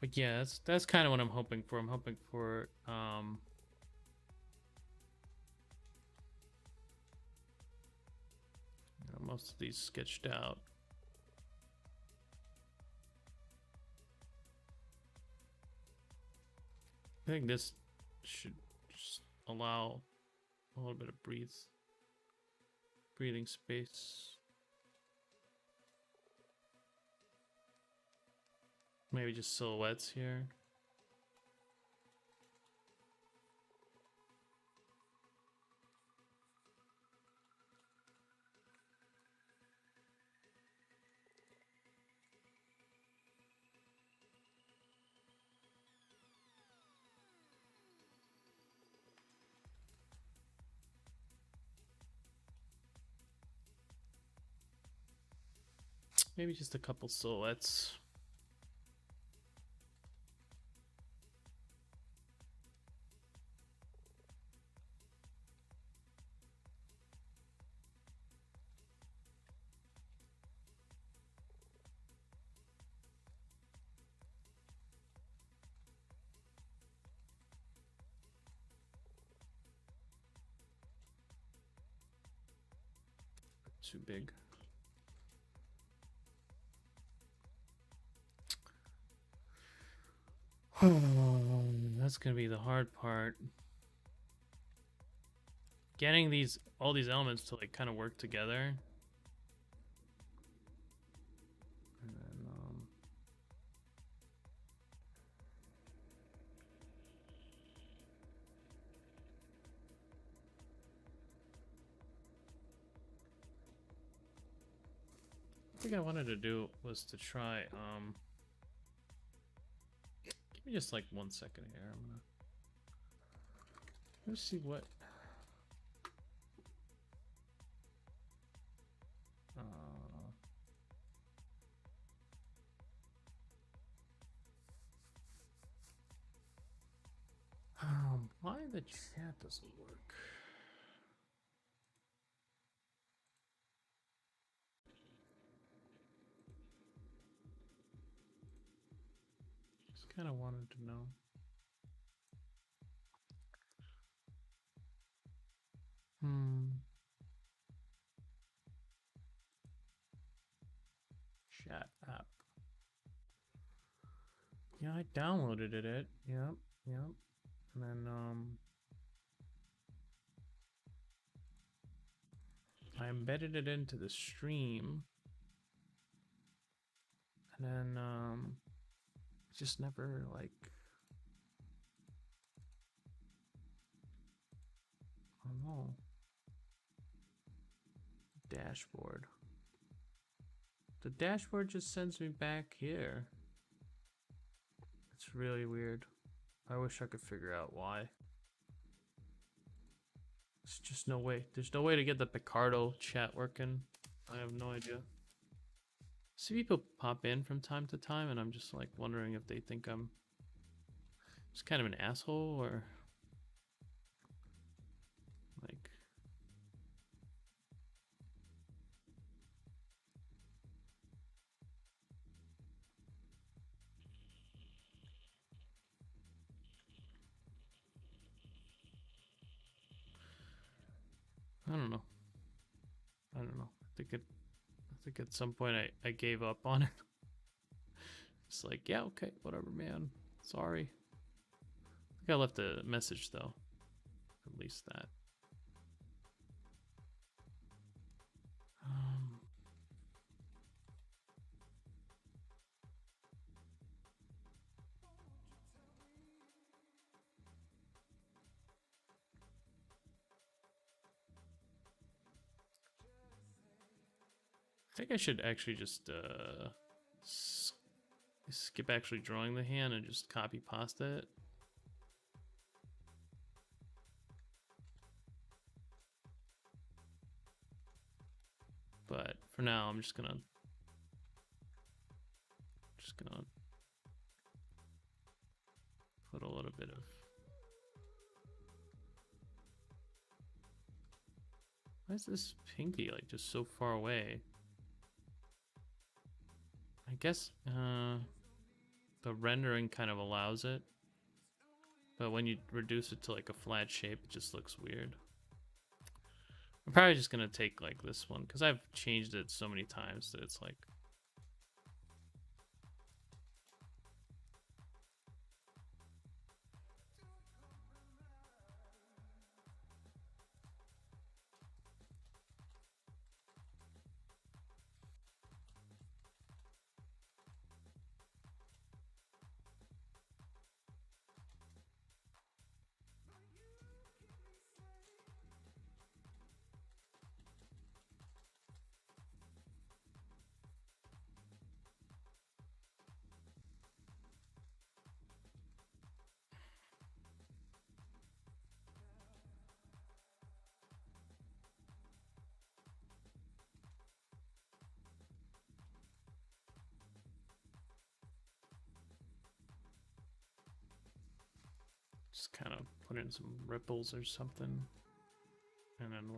But yeah, that's kind of what I'm hoping for. I'm hoping for most of these sketched out. I think this should just allow a little bit of breathing space. Maybe just silhouettes here. Maybe just a couple silhouettes. Too big. That's gonna be the hard part. Getting all these elements to like kind of work together. And then, I think I wanted to do was to try give me just like 1 second here. I'm gonna Let's see what. Why the chat doesn't work? Just kind of wanted to know. Chat app. Yeah, I downloaded it. Yep. And then I embedded it into the stream. And then just never like, I don't know. Dashboard. The dashboard just sends me back here. It's really weird. I wish I could figure out why. There's just no way. There's no way to get the Picardo chat working. I have no idea. See people pop in from time to time, and I'm just like wondering if they think I'm just kind of an asshole or like. I don't know. I think at some point I gave up on it. It's like, yeah, okay, whatever, man. Sorry. I think I left a message though. At least that. I think I should actually just skip actually drawing the hand and just copy pasta it. But for now, I'm just gonna put a little bit of. Why is this pinky like just so far away? I guess the rendering kind of allows it, but when you reduce it to like a flat shape, it just looks weird. I'm probably just gonna take like this one because I've changed it so many times that it's like. Just kind of put in some ripples or something, and then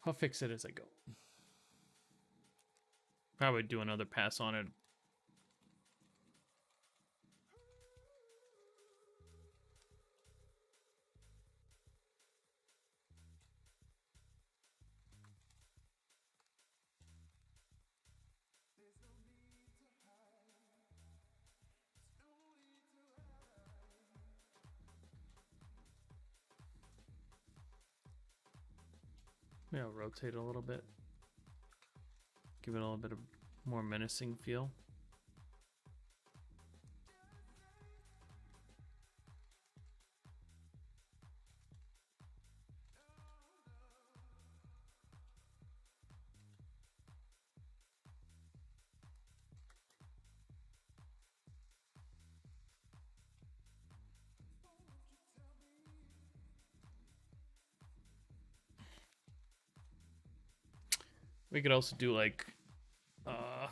I'll fix it as I go. Probably do another pass on it. Yeah, I'll rotate a little bit. Give it a little bit of more menacing feel. We could also do like I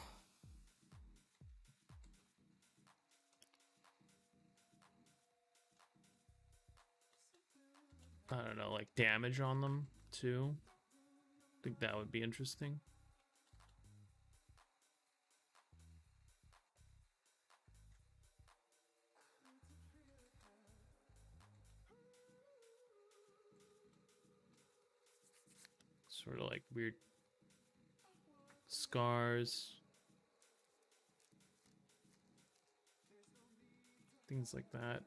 don't know, like damage on them too. I think that would be interesting. Sort of like weird scars, things like that.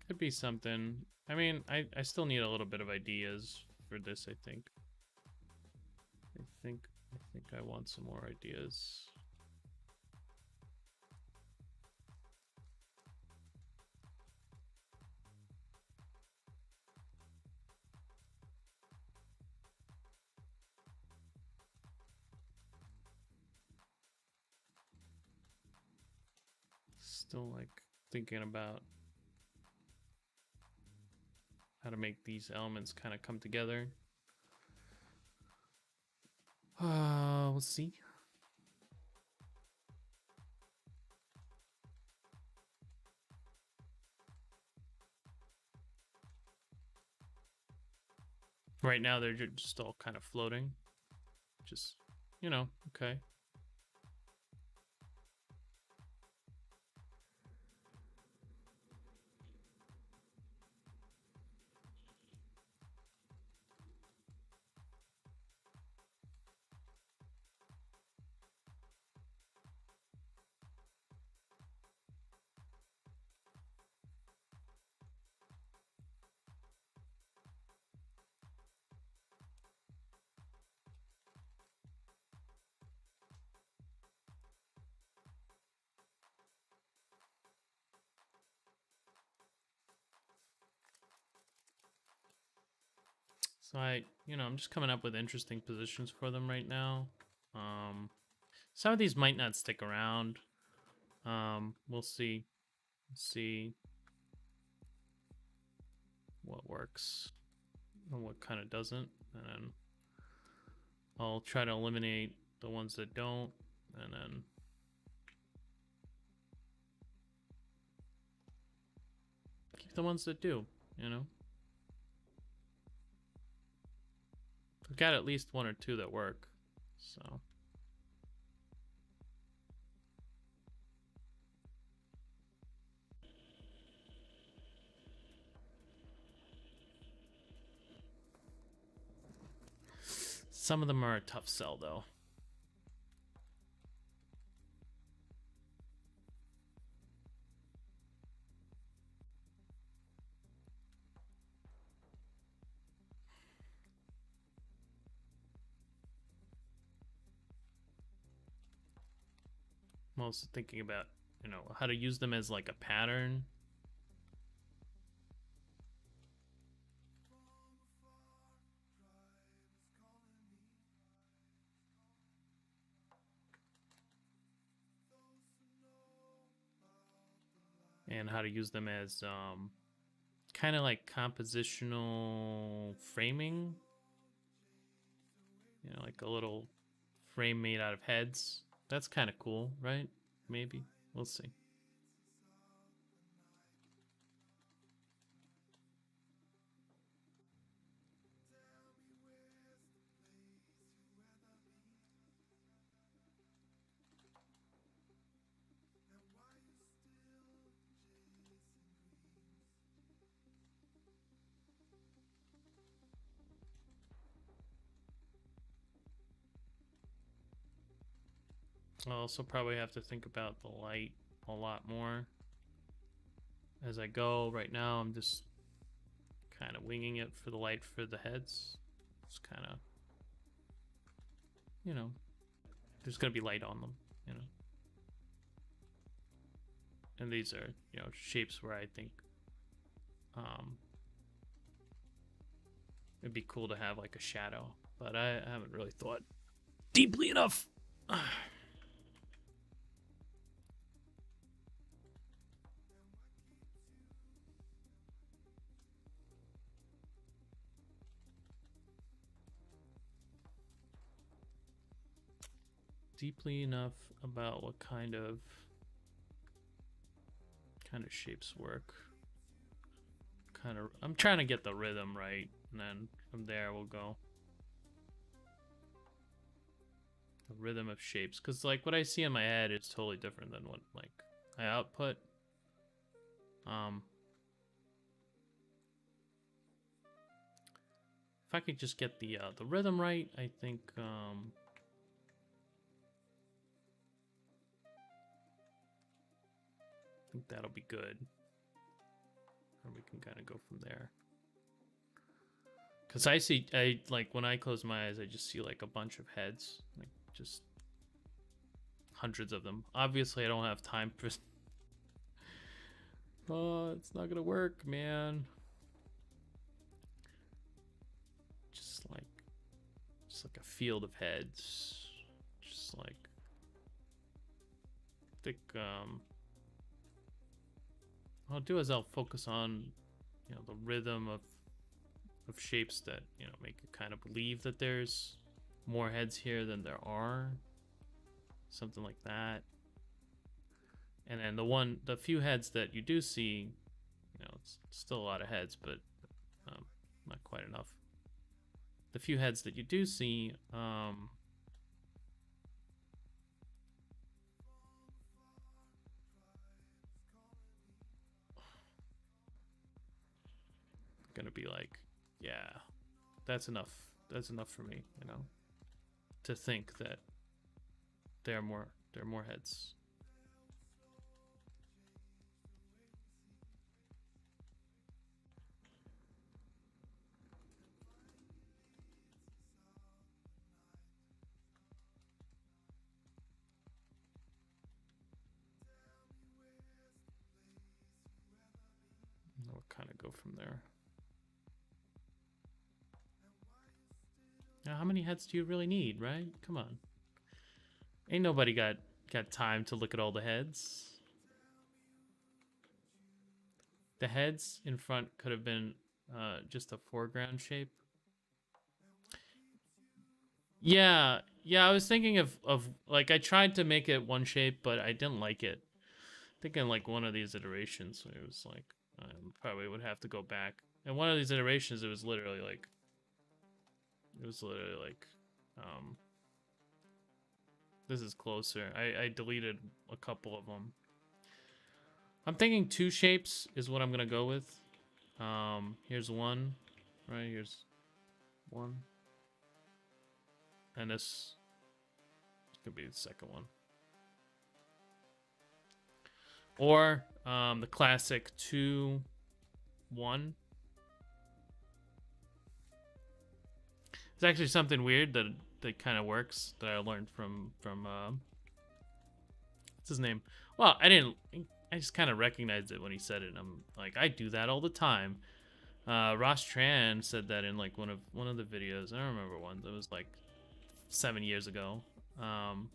Could be something. I mean, I still need a little bit of ideas for this, I think. I think I want some more ideas. Still like thinking about how to make these elements kind of come together. We'll see. Right now they're just all kind of floating. Just, you know, okay. So I'm just coming up with interesting positions for them right now. Some of these might not stick around. We'll see. See what works and what kind of doesn't, and then I'll try to eliminate the ones that don't, and then keep the ones that do, you know? I've got at least one or two that work, so. Some of them are a tough sell, though. I'm also thinking about, how to use them as like a pattern. And how to use them as kind of like compositional framing. Like a little frame made out of heads. That's kind of cool, right? Maybe. We'll see. I'll also probably have to think about the light a lot more as I go. Right now, I'm just kind of winging it for the light for the heads. It's kind of, there's going to be light on them, And these are, you know, shapes where I think it'd be cool to have like a shadow, but I haven't really thought deeply enough. Deeply enough about what kind of shapes work. I'm trying to get the rhythm right, and then from there we'll go. The rhythm of shapes, because like what I see in my head is totally different than what like I output. If I could just get the rhythm right, I think that'll be good. And we can kind of go from there. Because I like when I close my eyes, I just see like a bunch of heads, like just hundreds of them. Obviously, I don't have time for. Oh, it's not gonna work, man. Just like a field of heads. Just like I think what I'll do is I'll focus on, you know, the rhythm of shapes that, you know, make you kind of believe that there's more heads here than there are. Something like that. And then the few heads that you do see, you know, it's still a lot of heads, but not quite enough. The few heads that you do see, gonna be like, yeah, that's enough. That's enough for me, you know, to think that there are more heads. We'll kind of go from there. Now, how many heads do you really need, right? Come on. Ain't nobody got time to look at all the heads. The heads in front could have been just a foreground shape. Yeah, I was thinking of like I tried to make it one shape, but I didn't like it. I think in like one of these iterations, it was like I probably would have to go back. And one of these iterations, it was literally like this is closer. I deleted a couple of them. I'm thinking two shapes is what I'm gonna go with. Here's one, right? Here's one, and this could be the second one, or the classic 2, 1. It's actually something weird that kind of works that I learned from what's his name? Well, I just kind of recognized it when he said it. And I'm like, I do that all the time. Ross Tran said that in like one of the videos. I don't remember one. It was like 7 years ago.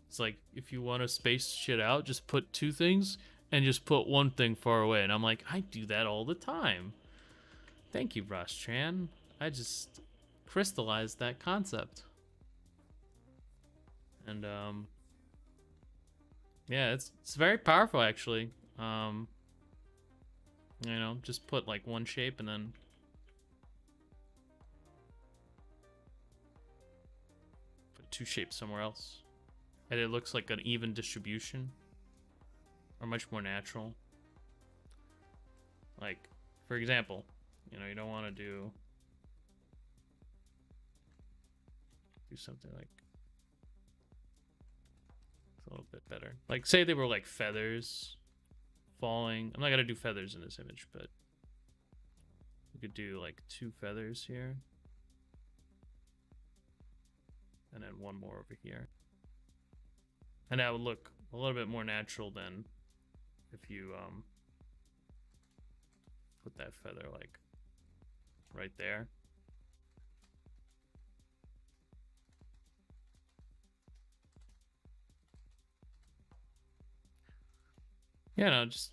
It's like if you want to space shit out, just put two things and just put one thing far away. And I'm like, I do that all the time. Thank you, Ross Tran. I just crystallized that concept. And yeah, it's very powerful actually. You know, just put like one shape and then put two shapes somewhere else. And it looks like an even distribution. Or much more natural. Like, for example, you know, you don't want to do something like a little bit better. Like, say they were like feathers falling. I'm not gonna do feathers in this image, but we could do like 2 feathers here. And then one more over here. And that would look a little bit more natural than if you put that feather like right there. Yeah, no, just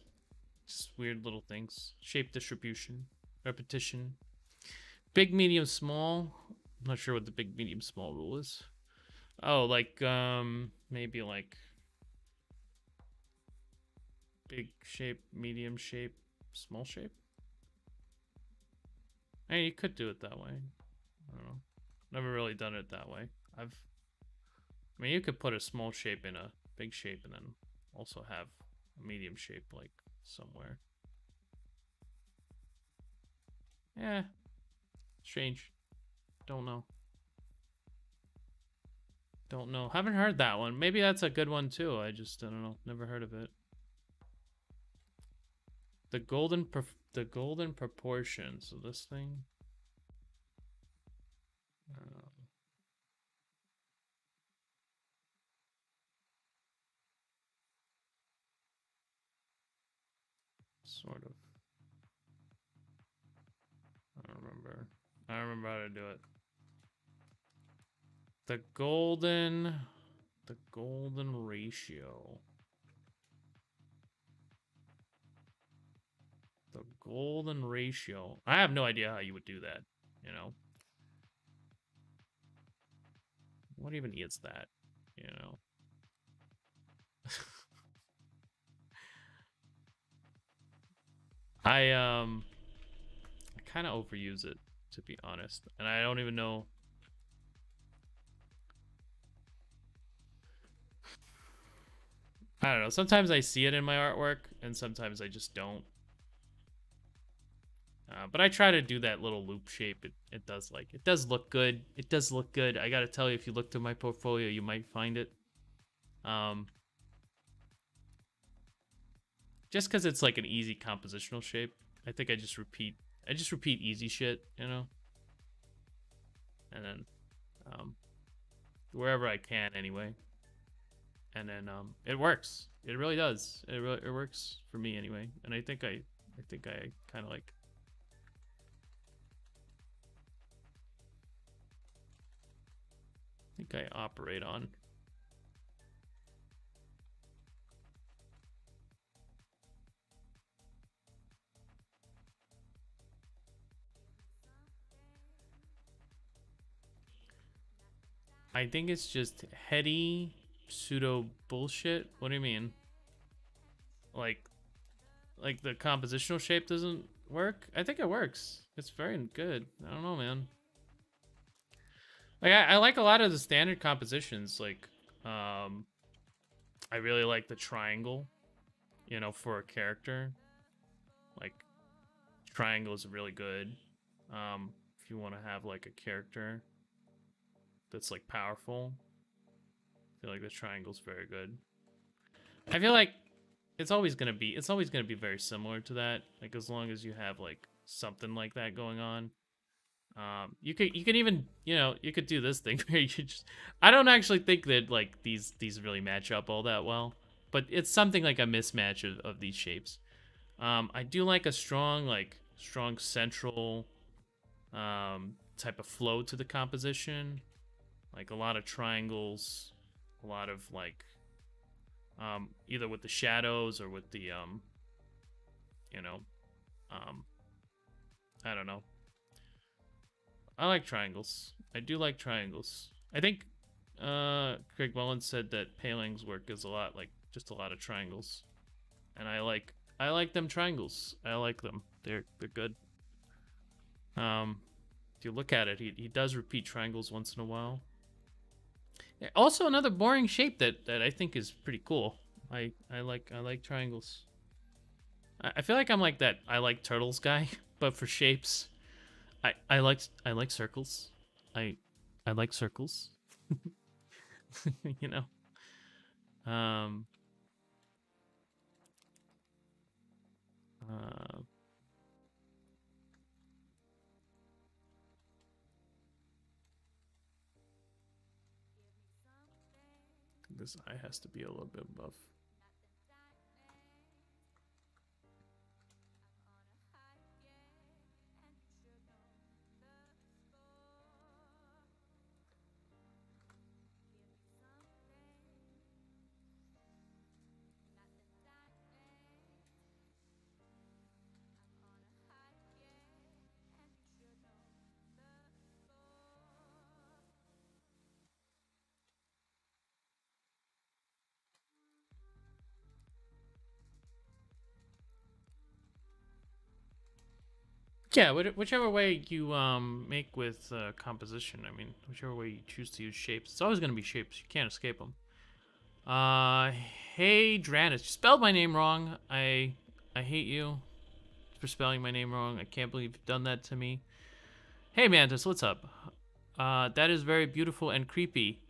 weird little things. Shape distribution, repetition. Big, medium, small. I'm not sure what the big, medium, small rule is. Oh, like maybe like big shape, medium shape, small shape. Hey, you could do it that way. I don't know. Never really done it that way. I mean, you could put a small shape in a big shape and then also have a medium shape like somewhere. Yeah, strange. Don't know. Don't know. Haven't heard that one. Maybe that's a good one too. I don't know. Never heard of it. The golden proportion. So this thing. Sort of. I don't remember. I don't remember how to do it. The golden ratio. The golden ratio. I have no idea how you would do that, you know? What even is that, you know? I kind of overuse it, to be honest. And I don't even know. I don't know. Sometimes I see it in my artwork, and sometimes I just don't. But I try to do that little loop shape. It does it does look good. It does look good. I gotta tell you, if you look through my portfolio, you might find it. Just because it's like an easy compositional shape, I think I just repeat easy shit, you know, and then wherever I can anyway, and then it works. It really does. It works for me anyway, and I think I kind of like. I think I operate on. I think it's just heady pseudo bullshit. What do you mean? Like the compositional shape doesn't work? I think it works. It's very good. I don't know, man. Like I like a lot of the standard compositions. Like, I really like the triangle, you know, for a character. Like, triangle is really good. If you want to have like a character that's like powerful, I feel like the triangle's very good. I feel like it's always gonna be very similar to that. Like, as long as you have like something like that going on. You could even, you know, you could do this thing where you just. I don't actually think that like these really match up all that well, but it's something like a mismatch of these shapes. I do like a strong central type of flow to the composition, like a lot of triangles, a lot of like either with the shadows or with the you know, um, I don't know. I like triangles. I do like triangles. I think Craig Mullins said that Paling's work is a lot like just a lot of triangles, and I like them triangles. I like them. They're good. If you look at it, he does repeat triangles once in a while. Yeah, also, another boring shape that I think is pretty cool. I like triangles. I feel like I'm like that. I like turtles guy, but for shapes. I like circles. I I like circles. You know. Um. Uh. This eye has to be a little bit buff. Yeah, whichever way you make with composition. I mean, whichever way you choose to use shapes. It's always going to be shapes. You can't escape them. Hey Dranis, you spelled my name wrong. I hate you for spelling my name wrong. I can't believe you've done that to me. Hey Mantis, what's up? That is very beautiful and creepy.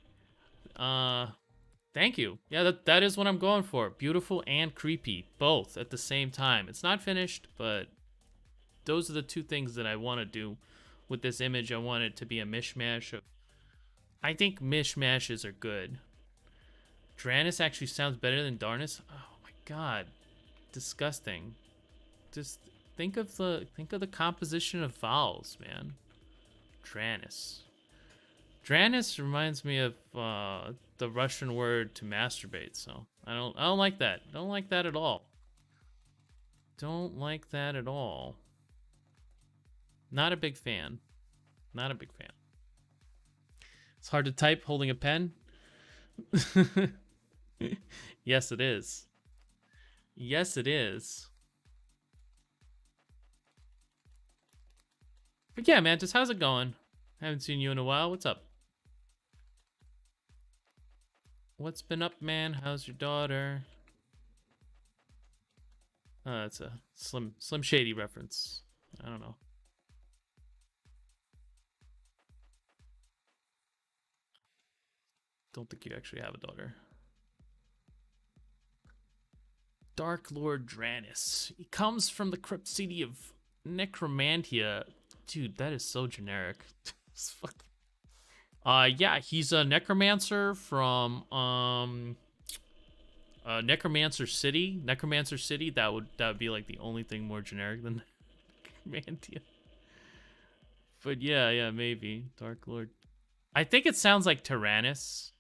Thank you. Yeah, that is what I'm going for. Beautiful and creepy, both at the same time. It's not finished, but those are the two things that I want to do with this image. I want it to be a mishmash of... I think mishmashes are good. Dranis actually sounds better than Darnus. Oh my god, disgusting. Just think of the composition of vowels, man. Dranis. Dranis reminds me of the Russian word to masturbate. So I don't like that. Don't like that at all. Don't like that at all. Not a big fan. Not a big fan. It's hard to type holding a pen. Yes, it is. Yes, it is. But yeah, Mantis, how's it going? Haven't seen you in a while. What's up? What's been up, man? How's your daughter? It's a Slim Shady reference. I don't know. Don't think you actually have a daughter. Dark Lord Dranis. He comes from the crypt city of Necromantia. Dude, that is so generic. Yeah, he's a necromancer from Necromancer City. Necromancer City, that would be like the only thing more generic than Necromantia. But yeah, maybe. Dark Lord. I think it sounds like Tyrannus.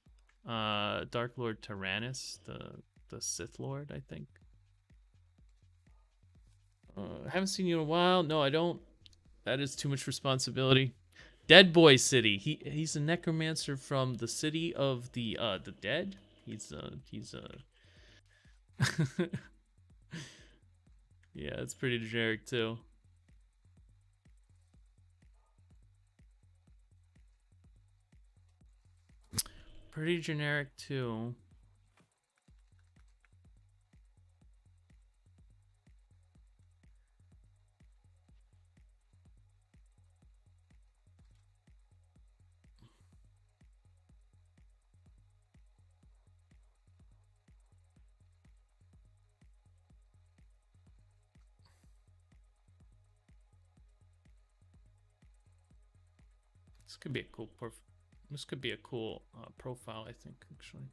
Dark Lord Tyrannus, the Sith Lord, I think. Haven't seen you in a while. No, I don't. That is too much responsibility. Dead Boy City. He's a necromancer from the city of the dead. He's yeah, it's pretty generic too. Pretty generic too. This could be a cool profile, I think, actually.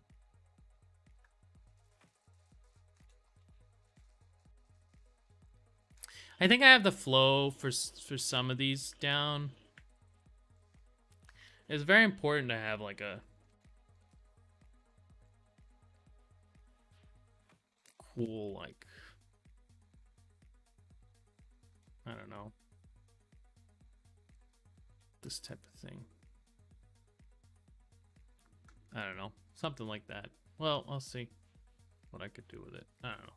I think I have the flow for some of these down. It's very important to have like a cool, like, I don't know, this type of thing. I don't know, something like that. Well, I'll see what I could do with it. I don't know.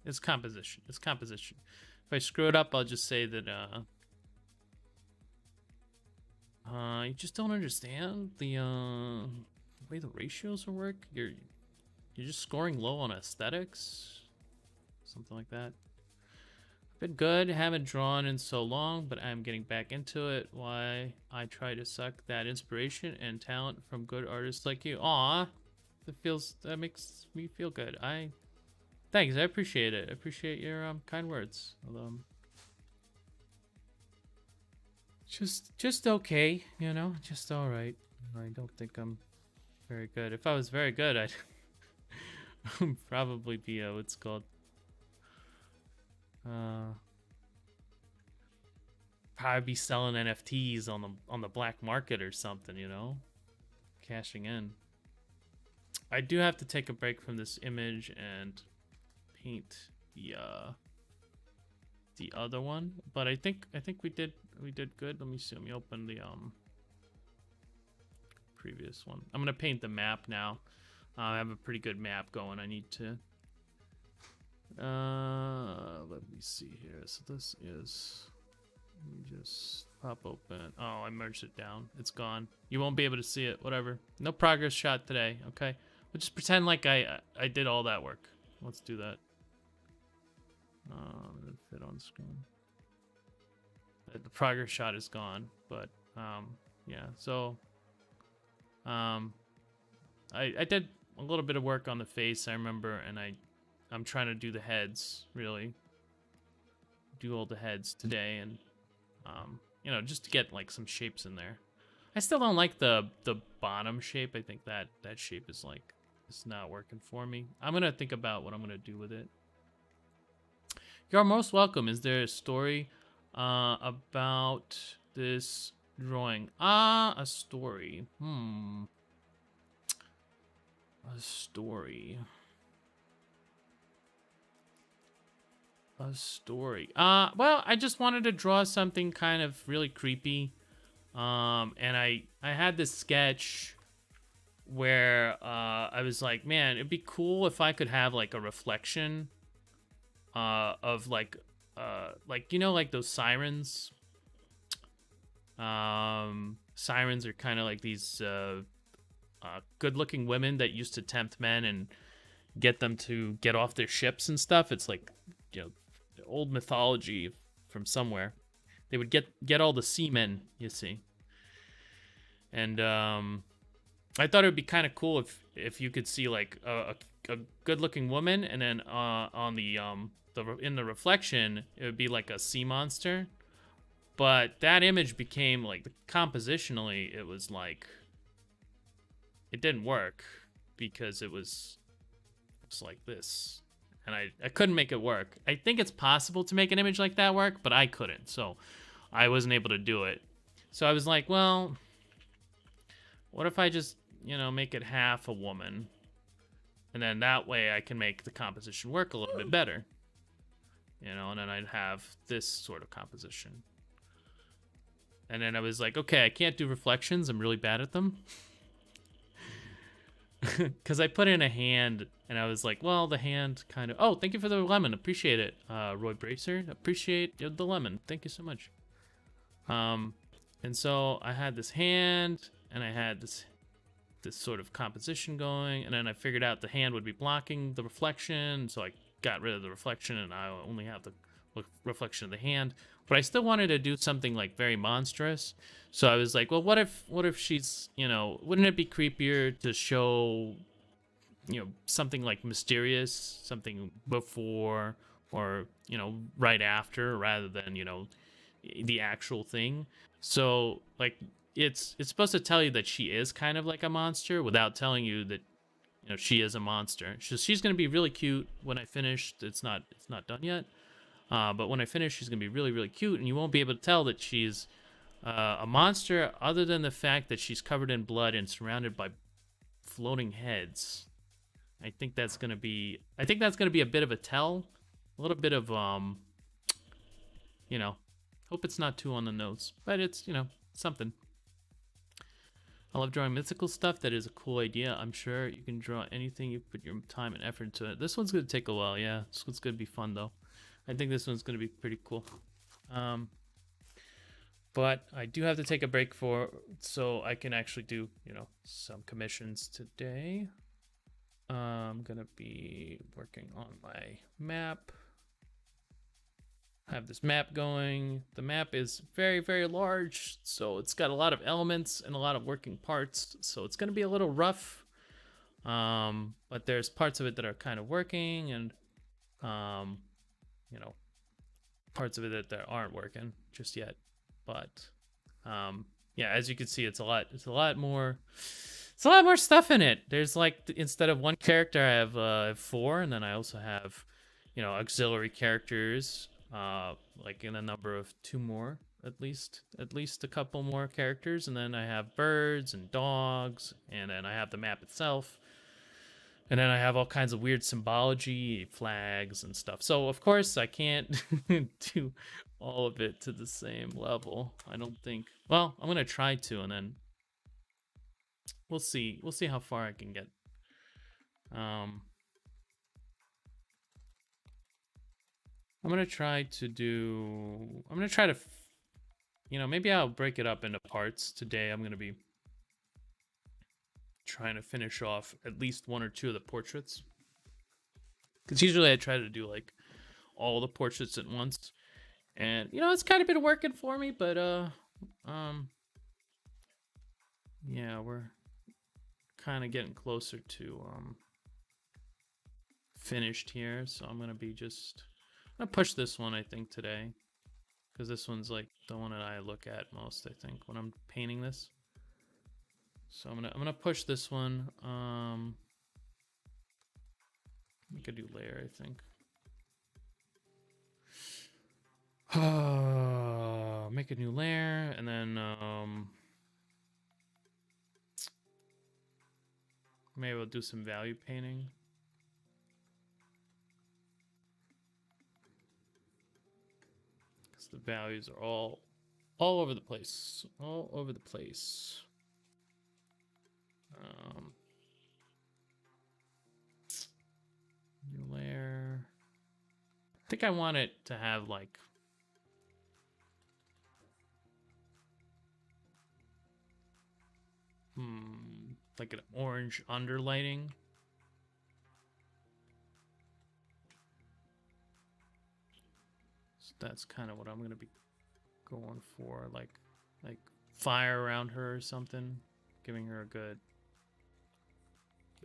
It's composition. It's composition. If I screw it up, I'll just say that you just don't understand the way the ratios work. You're just scoring low on aesthetics, something like that. Been good, haven't drawn in so long, but I'm getting back into it. Why I try to suck that inspiration and talent from good artists like you. Aw, that makes me feel good. Thanks, I appreciate it. I appreciate your kind words. Just okay, you know, just all right. I don't think I'm very good. If I was very good, I'd probably be what's called probably be selling NFTs on the black market or something, you know, cashing in. I do have to take a break from this image and paint the other one, but I think we did good. Let me see. Let me open the previous one. I'm gonna paint the map now. I have a pretty good map going. I need to let me see here. So this is Let me just pop open. Oh, I merged it down. It's gone. You won't be able to see it. Whatever. No progress shot today. Okay. We'll just pretend like I did all that work. Let's do that. Did it fit on screen? The progress shot is gone, but yeah. So I did a little bit of work on the face, I remember, and I'm trying to do the heads, really. Do all the heads today, and you know, just to get like some shapes in there. I still don't like the bottom shape. I think that shape is like, it's not working for me. I'm gonna think about what I'm gonna do with it. You're most welcome. Is there a story about this drawing? A story. A story. A story. Well, I just wanted to draw something kind of really creepy. And I had this sketch where I was like, man, it'd be cool if I could have like a reflection of like you know, like those sirens. Sirens are kind of like these good-looking women that used to tempt men and get them to get off their ships and stuff. It's like, you know, old mythology from somewhere. They would get all the seamen, you see. And I thought it would be kind of cool if you could see like a good-looking woman, and then on the in the reflection it would be like a sea monster. But that image became like, compositionally, it was like, it didn't work because it was like this, and I couldn't make it work. I think it's possible to make an image like that work, but I couldn't, so I wasn't able to do it. So I was like, well, what if I just, you know, make it half a woman, and then that way I can make the composition work a little bit better, you know, and then I'd have this sort of composition. And then I was like, okay, I can't do reflections. I'm really bad at them. Because I put in a hand, and I was like, well, the hand kind of... Oh, thank you for the lemon. Appreciate it, Roy Bracer. Appreciate the lemon. Thank you so much. And so I had this hand, and I had this sort of composition going, and then I figured out the hand would be blocking the reflection, so I got rid of the reflection, and I only have the reflection of the hand. But I still wanted to do something like very monstrous. So I was like, well, what if she's, you know, wouldn't it be creepier to show, you know, something like mysterious, something before or, you know, right after, rather than, you know, the actual thing. So like it's supposed to tell you that she is kind of like a monster without telling you that, you know, she is a monster. She's going to be really cute when I finish. It's not done yet. But when I finish, she's going to be really, really cute, and you won't be able to tell that she's a monster other than the fact that she's covered in blood and surrounded by floating heads. I think that's going to be a bit of a tell. A little bit of, you know, hope it's not too on the nose, but it's, you know, something. I love drawing mythical stuff. That is a cool idea. I'm sure you can draw anything you put your time and effort into it. This one's going to take a while, yeah. This one's going to be fun, though. I think this one's going to be pretty cool. But I do have to take a break so I can actually do, you know, some commissions today. I'm going to be working on my map. I have this map going. The map is very, very large, so it's got a lot of elements and a lot of working parts, so it's going to be a little rough. But there's parts of it that are kind of working, and you know, parts of it that aren't working just yet. But yeah, as you can see, it's a lot more stuff in it. There's like, instead of one character, I have 4, and then I also have, you know, auxiliary characters, like in a number of 2 more, at least a couple more characters, and then I have birds and dogs, and then I have the map itself. And then I have all kinds of weird symbology, flags and stuff. So, of course, I can't do all of it to the same level, I don't think. Well, I'm going to try to, and then we'll see. We'll see how far I can get. I'm going to try to you know, maybe I'll break it up into parts. Today I'm going to be trying to finish off at least one or two of the portraits. Because usually I try to do like all the portraits at once. And, you know, it's kind of been working for me, but, yeah, we're kind of getting closer to, finished here. So I'm going to be just, I'm going to push this one, I think, today. Because this one's like the one that I look at most, I think, when I'm painting this. So I'm gonna push this one. Make a new layer, I think. Make a new layer, and then maybe we'll do some value painting. Because the values are all over the place. All over the place. New layer. I think I want it to have like like an orange underlighting. So that's kind of what I'm gonna be going for, like fire around her or something, giving her a good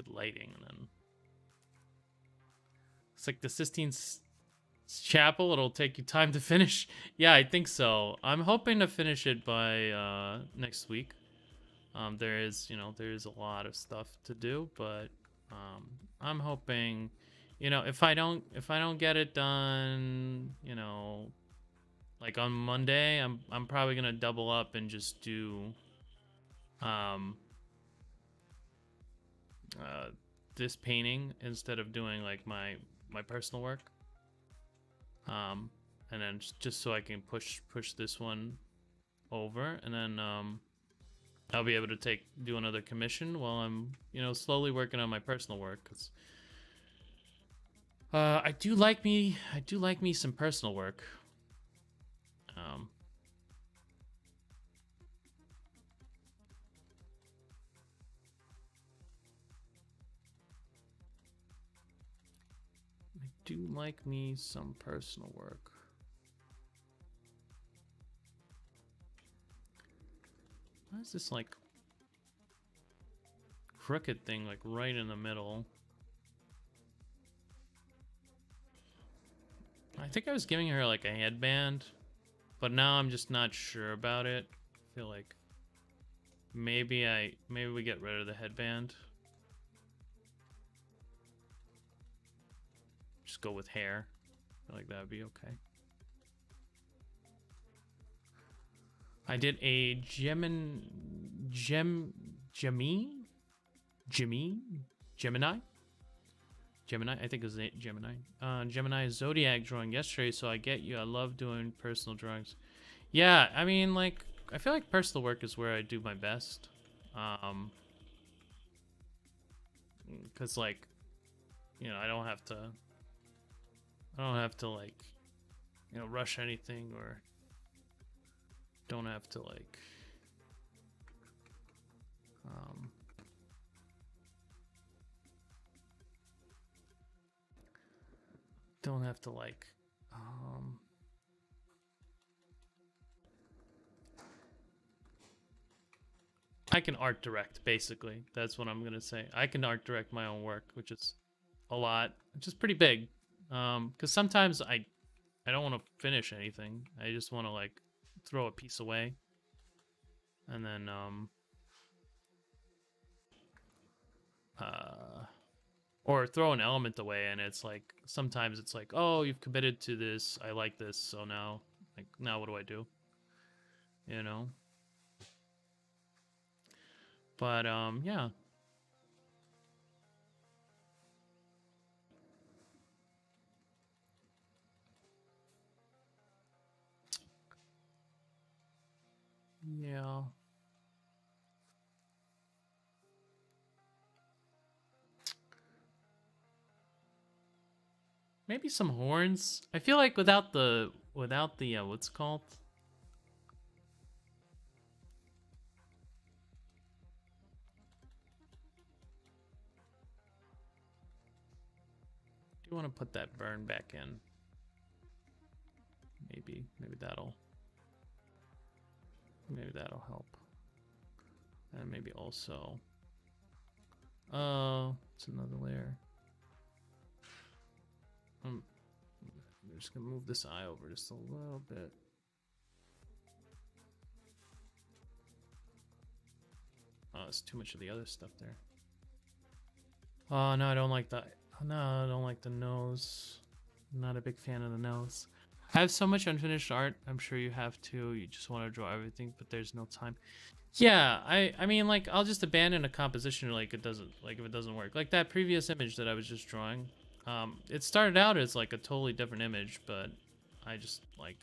lighting. And then it's like the Sistine Chapel. It'll take you time to finish. Yeah, I think so. I'm hoping to finish it by next week. There is a lot of stuff to do, but I'm hoping, you know, if I don't get it done, you know, like on Monday, I'm probably gonna double up and just do this painting instead of doing like my personal work. And then just so I can push this one over, and then I'll be able to do another commission while I'm, you know, slowly working on my personal work. 'Cause I do like me some personal work. I do like me some personal work. Why is this like crooked thing like right in the middle? I think I was giving her like a headband, but now I'm just not sure about it. I feel like maybe we get rid of the headband. Just go with hair. I feel like that would be okay. I did a Gemini, I think it was Gemini. Gemini Zodiac drawing yesterday, so I get you. I love doing personal drawings. Yeah, I mean, like, I feel like personal work is where I do my best. Cause like, you know, I don't have to like, you know, rush anything, or don't have to like, don't have to like, I can art direct, basically. That's what I'm gonna say. I can art direct my own work, which is a lot, which is pretty big. Because sometimes I don't want to finish anything. I just want to like throw a piece away, and then or throw an element away, and it's like sometimes it's like, oh, you've committed to this. I like this, so now what do I do? You know. But yeah. Yeah. Maybe some horns. I feel like without the what's it called? do want to put that burn back in. Maybe that'll help. And maybe also, it's another layer. I'm just gonna move this eye over just a little bit. Oh, it's too much of the other stuff there. Oh no, I don't like that. No, I don't like the nose. I'm not a big fan of the nose. I have so much unfinished art. I'm sure you have too. You just want to draw everything, but there's no time. Yeah, I mean, like, I'll just abandon a composition like it doesn't, like, if it doesn't work. Like that previous image that I was just drawing. It started out as like a totally different image, but I just like,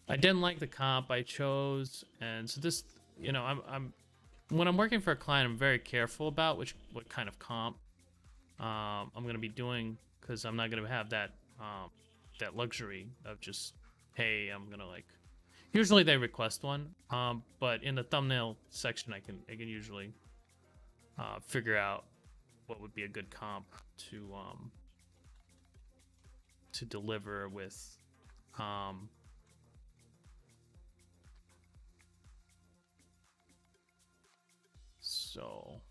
I didn't like the comp I chose, and so this, you know, I'm when I'm working for a client, I'm very careful about what kind of comp I'm gonna be doing, because I'm not gonna have that that luxury of just, hey, I'm gonna like. Usually they request one, but in the thumbnail section, I can usually figure out what would be a good comp to deliver with. So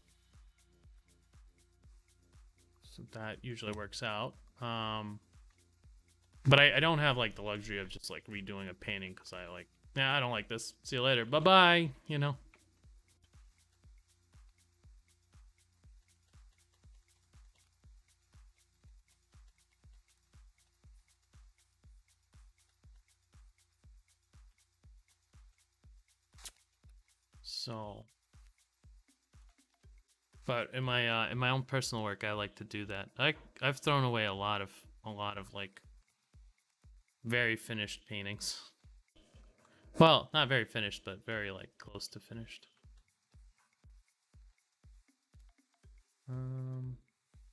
that usually works out. But I don't have like the luxury of just like redoing a painting because I like, yeah, I don't like this. See you later. Bye-bye, you know? So, but in my own personal work, I like to do that. I've thrown away a lot of like very finished paintings. Well, not very finished, but very like close to finished.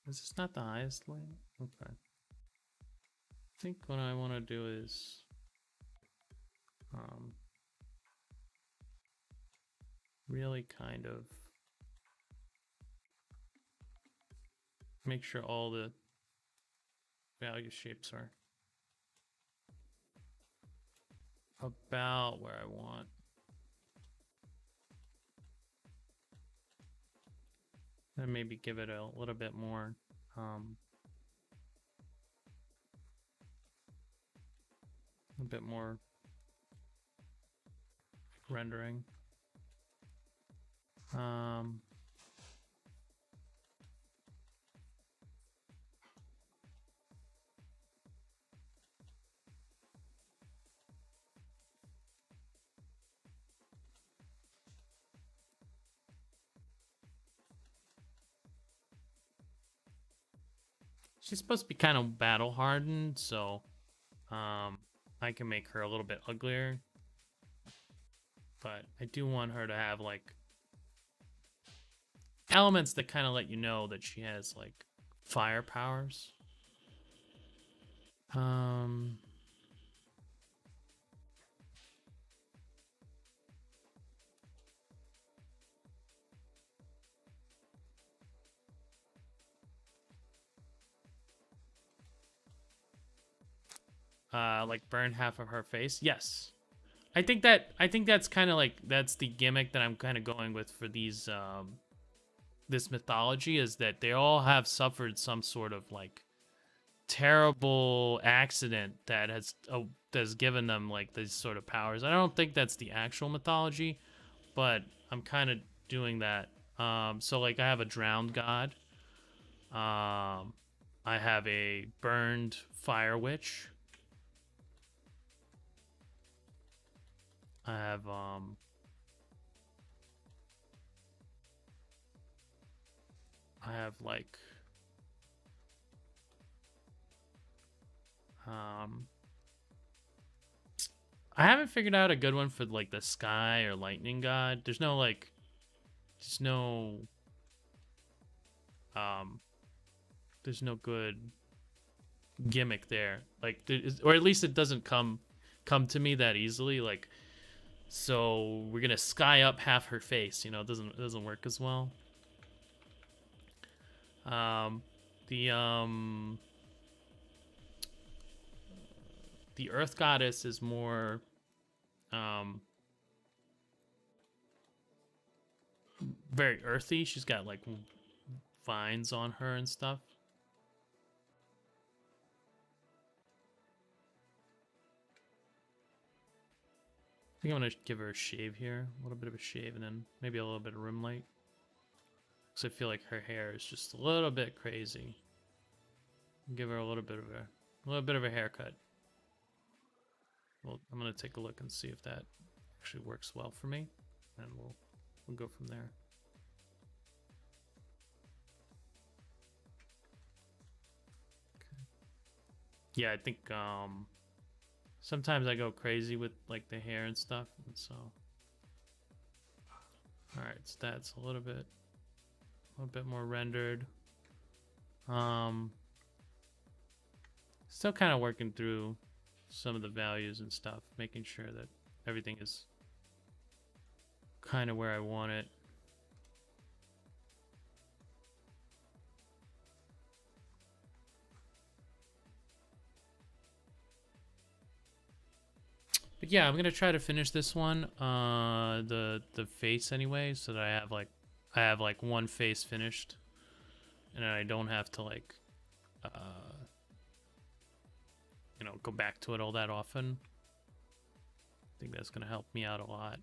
Is this not the highest light? Okay. I think what I want to do is really kind of make sure all the value shapes are about where I want. And maybe give it a little bit more a bit more rendering. She's supposed to be kind of battle hardened, so I can make her a little bit uglier. But I do want her to have like elements that kind of let you know that she has like fire powers. Like burn half of her face. Yes. I think that's kind of like, that's the gimmick that I'm kind of going with for these this mythology, is that they all have suffered some sort of like terrible accident that has given them like these sort of powers. I don't think that's the actual mythology, but I'm kind of doing that. So like I have a drowned god. I have a burned fire witch. I have like I haven't figured out a good one for like the sky or lightning god. There's no like, there's no good gimmick there. Like or at least it doesn't come to me that easily. Like, so we're gonna sky up half her face. You know, it doesn't work as well. the Earth Goddess is more very earthy. She's got like vines on her and stuff. I think I'm gonna give her a shave here, a little bit of a shave, and then maybe a little bit of rim light. Because I feel like her hair is just a little bit crazy. Give her a little bit of a haircut. Well, I'm gonna take a look and see if that actually works well for me, and we'll go from there. Okay. Yeah, I think sometimes I go crazy with like the hair and stuff, and so all right, so that's a little bit more rendered. Still kind of working through some of the values and stuff, making sure that everything is kind of where I want it. But yeah, I'm gonna try to finish this one, the face anyway, so that I have like one face finished, and I don't have to like you know, go back to it all that often. I think that's gonna help me out a lot.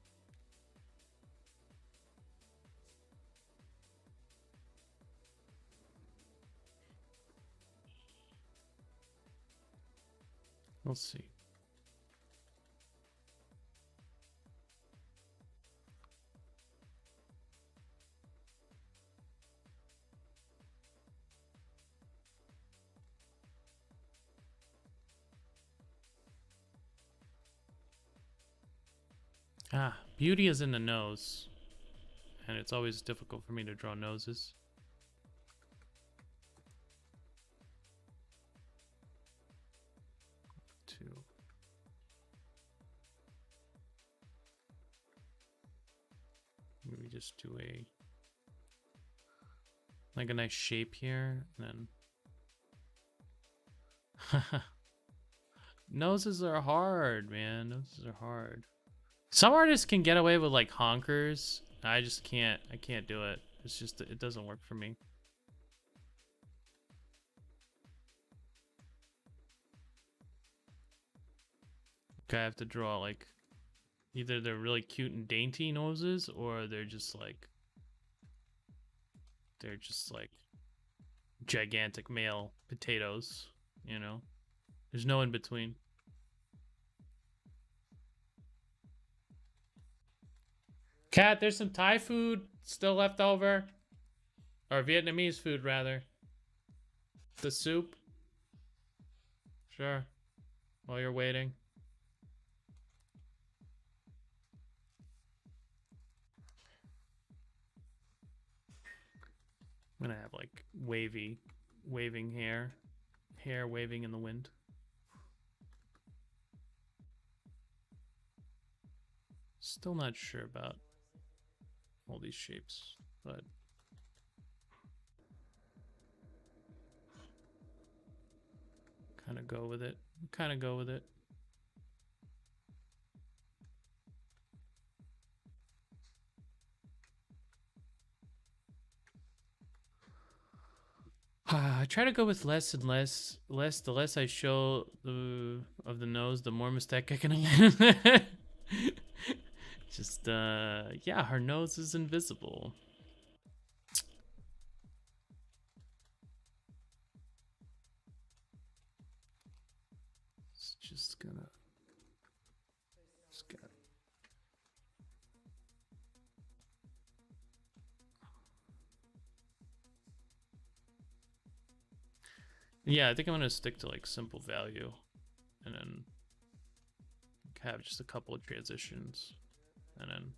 We'll see. Ah, beauty is in the nose. And it's always difficult for me to draw noses. Two. Maybe just do like a nice shape here, and then noses are hard, man. Noses are hard. Some artists can get away with like honkers. I just can't. I can't do it. It's just, it doesn't work for me. Okay, I have to draw like either they're really cute and dainty noses, or they're just like gigantic male potatoes, you know? There's no in between. Cat, there's some Thai food still left over. Or Vietnamese food, rather. The soup. Sure. While you're waiting. I'm gonna have like waving hair waving in the wind. Still not sure about all these shapes, but kind of go with it. I try to go with less and less. The less I show of the nose, the more mistake I can get. Just yeah, her nose is invisible. It's just gonna yeah, I think I'm gonna stick to like simple value, and then have just a couple of transitions, and then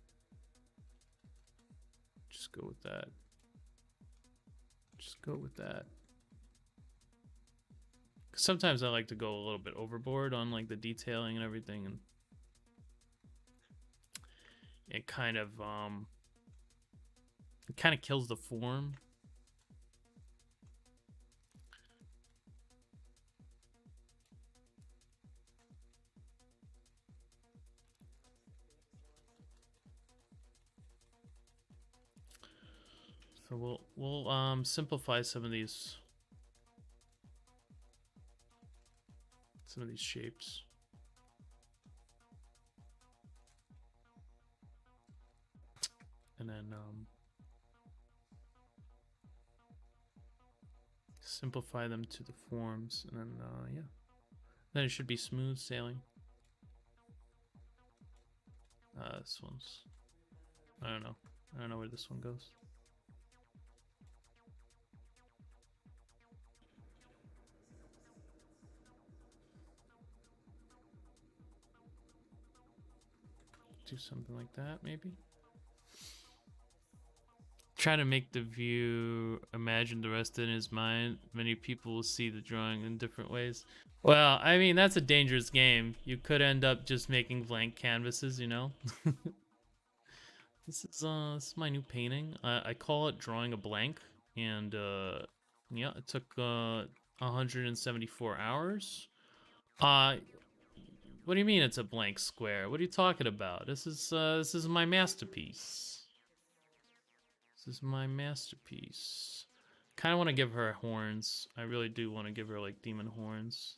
just go with that. Sometimes I like to go a little bit overboard on like the detailing and everything, and it kind of kills the form. So we'll simplify some of these shapes. And then simplify them to the forms, and then yeah, then it should be smooth sailing. This one's, I don't know where this one goes. Do something like that, maybe. Try to make the view imagine the rest in his mind. Many people will see the drawing in different ways. Well, I mean, that's a dangerous game. You could end up just making blank canvases, you know? This is my new painting. I call it Drawing a Blank. And yeah, it took 174 hours. What do you mean it's a blank square? What are you talking about? This is my masterpiece. This is my masterpiece. Kind of want to give her horns. I really do want to give her like demon horns.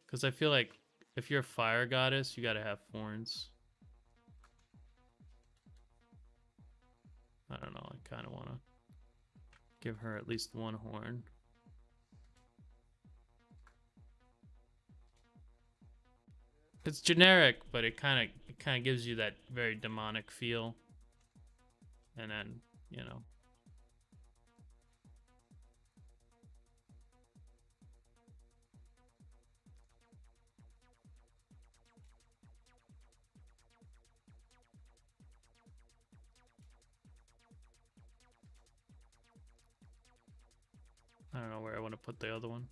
Because I feel like if you're a fire goddess, you gotta have horns. I don't know. I kind of want to give her at least one horn. It's generic, but it kind of gives you that very demonic feel. And then, you know. I don't know where I want to put the other one.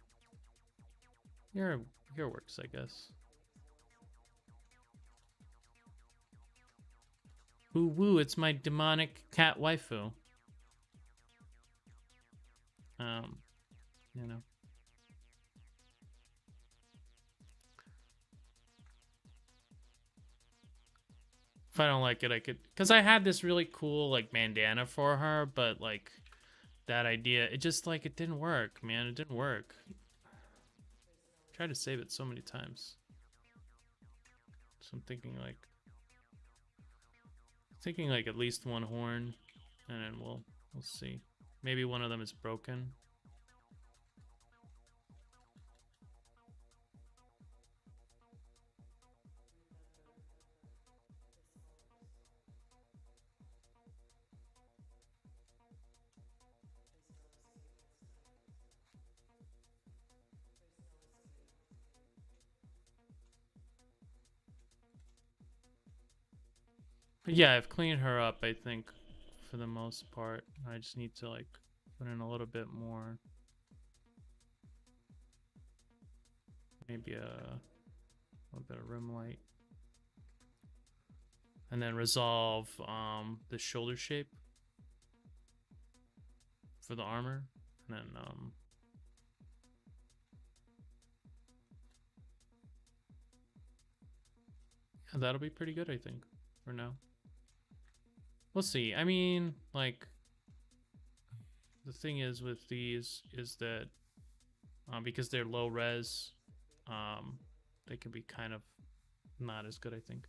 Here works, I guess. Ooh woo, it's my demonic cat waifu. You know. If I don't like it, I could, because I had this really cool like bandana for her, but like that idea, it just like it didn't work, man. It didn't work. Tried to save it so many times. So I'm thinking like at least one horn, and then we'll see. Maybe one of them is broken. But yeah, I've cleaned her up, I think, for the most part. I just need to like put in a little bit more. Maybe a little bit of rim light. And then resolve the shoulder shape for the armor. And then yeah, that'll be pretty good, I think, for now. We'll see. I mean, like, the thing is with these is that because they're low res, they can be kind of not as good, I think.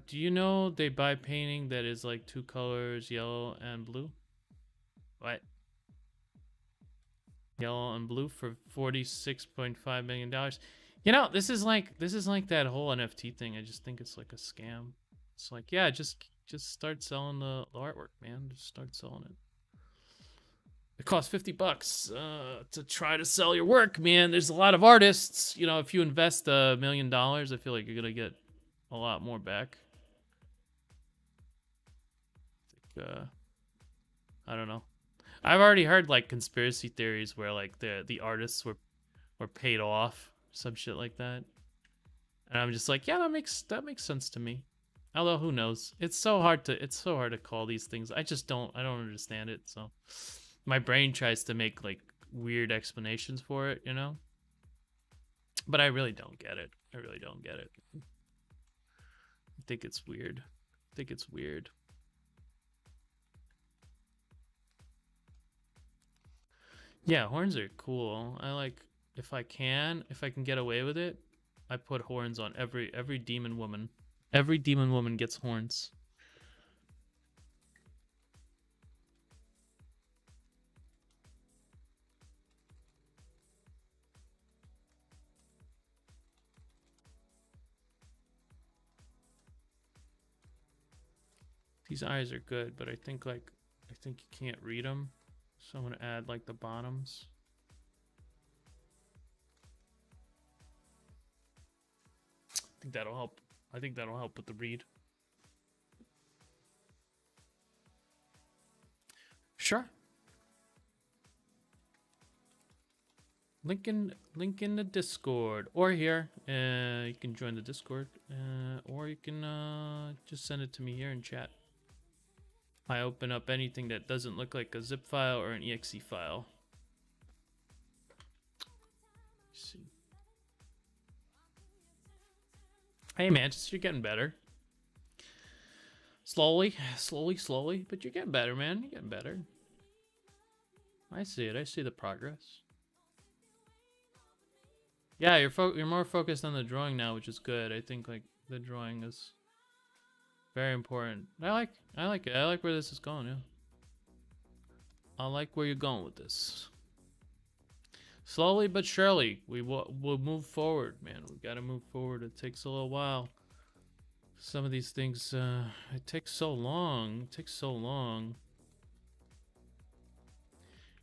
Do you know they buy painting that is like two colors, yellow and blue? What? Yellow and blue for $46.5 million. You know, this is like that whole NFT thing. I just think it's like a scam. It's like, yeah, just start selling the artwork, man. Just start selling it. It costs $50 to try to sell your work, man. There's a lot of artists. You know, if you invest $1 million, I feel like you're gonna get a lot more back. I don't know. I've already heard like conspiracy theories where like the artists were paid off, some shit like that. And I'm just like, yeah, that makes sense to me. Although who knows? It's so hard to call these things. I don't understand it. So my brain tries to make like weird explanations for it, you know? But I really don't get it. I really don't get it. I think it's weird. Yeah, horns are cool. I like if I can get away with it, I put horns on every demon woman. Every demon woman gets horns. These eyes are good, but I think you can't read them. So I'm gonna add like the bottoms. I think that'll help. I think that'll help with the read. Sure. Link in the Discord or here. You can join the Discord, or you can just send it to me here in chat. I open up anything that doesn't look like a zip file or an exe file. Let's see. Hey man, just you're getting better. Slowly, but you're getting better, man. You're getting better. I see it. I see the progress. Yeah, you're more focused on the drawing now, which is good. I think like the drawing is very important. I like it. I like where this is going. Yeah, I like where you're going with this. Slowly but surely, we'll move forward, man. We gotta move forward. It takes a little while. Some of these things, it takes so long. It takes so long.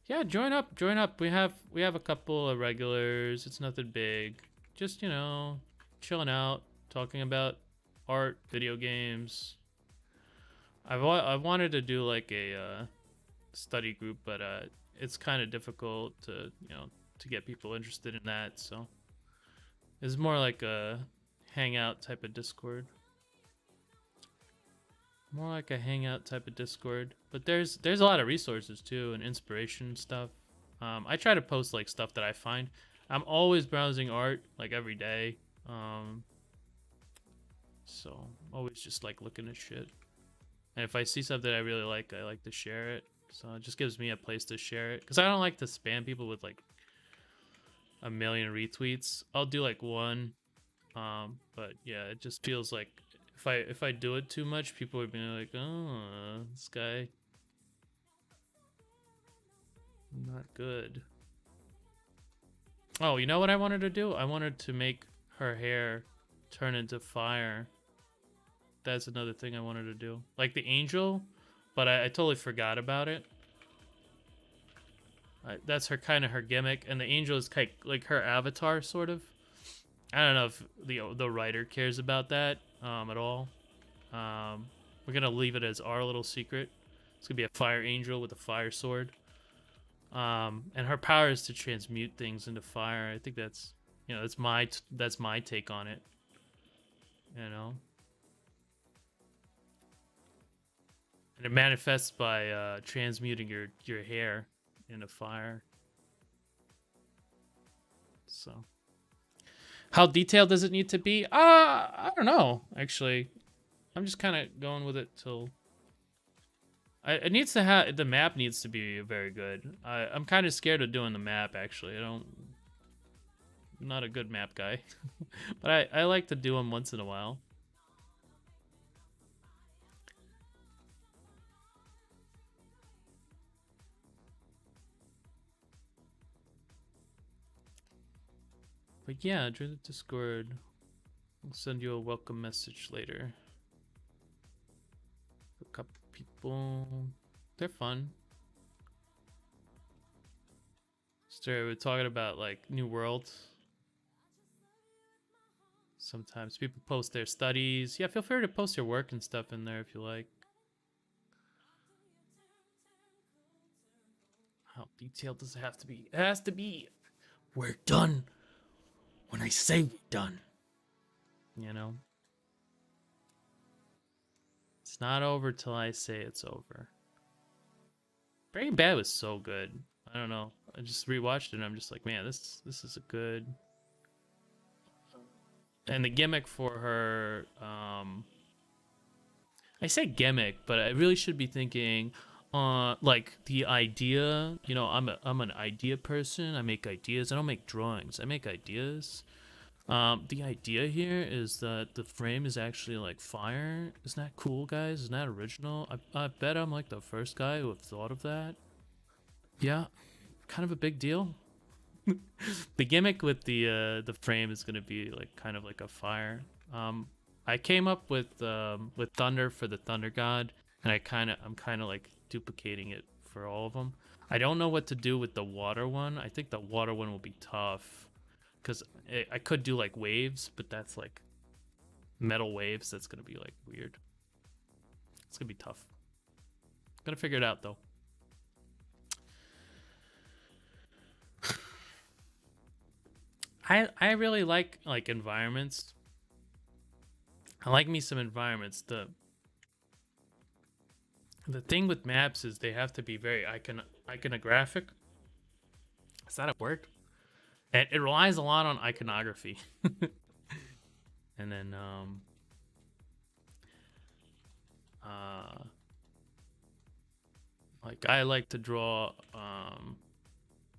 Yeah, join up. We have a couple of regulars. It's nothing big. Just, you know, chilling out, talking about art, video games. I wanted to do like a study group, but it's kind of difficult to, you know, to get people interested in that. So it's more like a hangout type of Discord. More like a hangout type of Discord, but there's a lot of resources too and inspiration stuff. I try to post like stuff that I find. I'm always browsing art like every day, so always just like looking at shit. And if I see something I really like, I like to share it. So it just gives me a place to share it because I don't like to spam people with like a million retweets. I'll do like one, but yeah, it just feels like if I do it too much, people are being like, oh, this guy not good. Oh, you know what I wanted to do? I wanted to make her hair turn into fire. That's another thing I wanted to do. Like the angel, but I totally forgot about it. That's her kind of her gimmick, and the angel is like her avatar, sort of. I don't know if the writer cares about that at all. We're gonna leave it as our little secret. It's gonna be a fire angel with a fire sword. And her power is to transmute things into fire. I think that's, you know, that's my take on it. You know, and it manifests by transmuting your hair into fire. So, how detailed does it need to be? I don't know. Actually, I'm just kind of going with it till. It needs to have the map needs to be very good. I'm kind of scared of doing the map. Actually, I'm not a good map guy, but I like to do them once in a while. But yeah, join the Discord. I'll send you a welcome message later. A couple people, they're fun. So we're talking about like New World. Sometimes people post their studies. Yeah, feel free to post your work and stuff in there if you like. How detailed does it have to be? It has to be. We're done when I say we're done. You know? It's not over till I say it's over. Breaking Bad was so good. I don't know. I just rewatched it and I'm just like, man, this is a good. And the gimmick for her, I say gimmick, but I really should be thinking like the idea, you know, I'm an idea person. I make ideas. I don't make drawings. I make ideas. The idea here is that the frame is actually like fire. Isn't that cool, guys? Isn't that original? I bet I'm like the first guy who have thought of that. Yeah, kind of a big deal. The gimmick with the frame is gonna be like kind of like a fire. I came up with thunder for the thunder god, and I'm kind of like duplicating it for all of them. I don't know what to do with the water one. I think the water one will be tough because I could do like waves, but that's like metal waves. That's gonna be like weird. It's gonna be tough. Gonna figure it out though. I really like environments. I like me some environments. The thing with maps is they have to be very iconographic. Is that a word? And it relies a lot on iconography. And then uh like I like to draw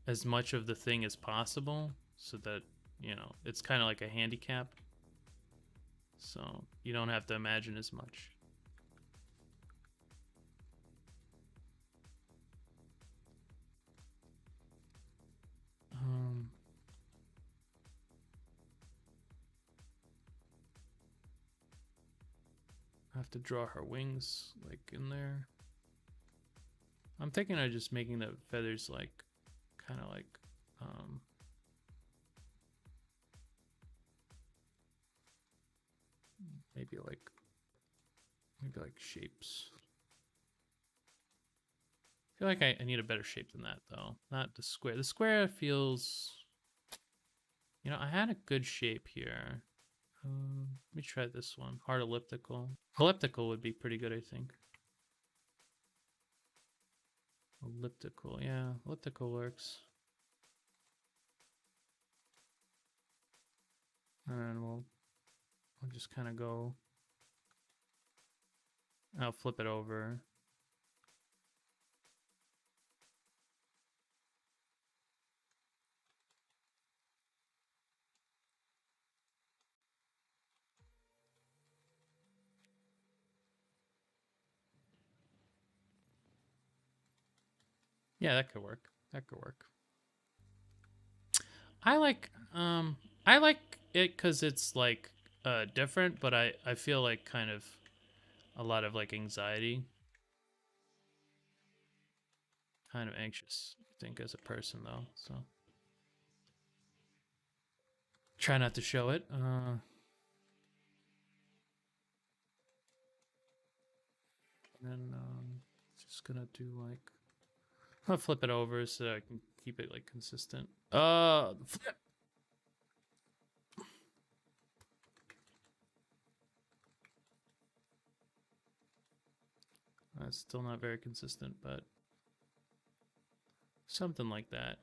as much of the thing as possible so that, you know, it's kind of like a handicap. So you don't have to imagine as much. I have to draw her wings like in there. I'm thinking of just making the feathers like kind of like maybe like shapes. I feel like I need a better shape than that though. Not the square. The square feels, you know, I had a good shape here. Let me try this one. Hard elliptical. Elliptical would be pretty good, I think. Elliptical, yeah, elliptical works. And we'll just kind of go. I'll flip it over. Yeah, that could work. That could work. I like I like it because it's like different, but I feel like kind of a lot of like anxiety, kind of anxious, I think, as a person though. So try not to show it. And just gonna do like I'll flip it over so I can keep it like consistent. Flip. Still not very consistent, but something like that.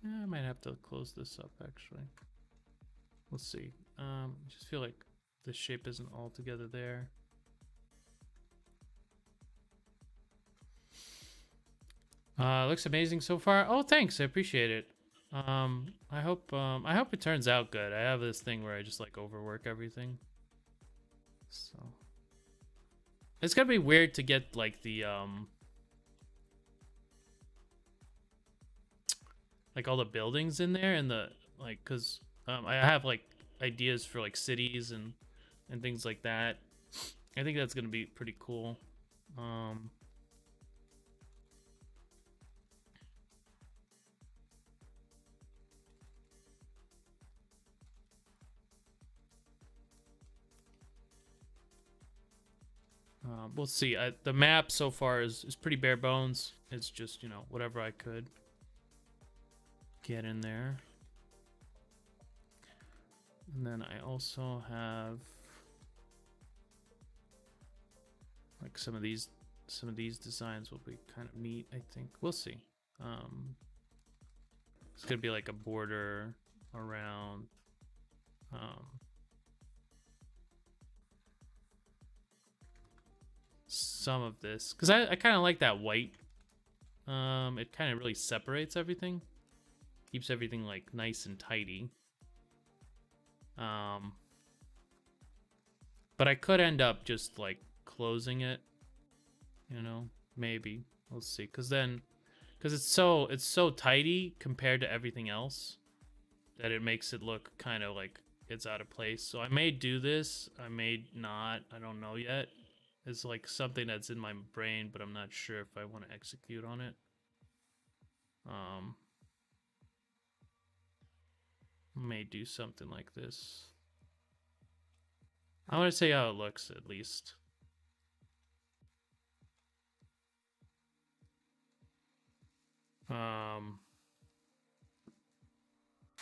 Yeah, I might have to close this up actually. We'll see. I just feel like the shape isn't all together there. Looks amazing so far. Oh, thanks. I appreciate it. I hope it turns out good. I have this thing where I just like overwork everything. So it's gonna be weird to get like the like all the buildings in there and the like, cause I have like ideas for like cities and things like that. I think that's gonna be pretty cool. We'll see. The map so far is pretty bare bones. It's just, you know, whatever I could get in there. And then I also have like some of these designs will be kind of neat, I think. We'll see. It's gonna be like a border around some of this because I kind of like that white. It kind of really separates everything, keeps everything like nice and tidy. But I could end up just like closing it, you know, maybe we'll see. Because it's so tidy compared to everything else that it makes it look kind of like it's out of place. So I may do this, I may not, I don't know yet. It's like something that's in my brain, but I'm not sure if I want to execute on it. May do something like this. I want to see how it looks at least.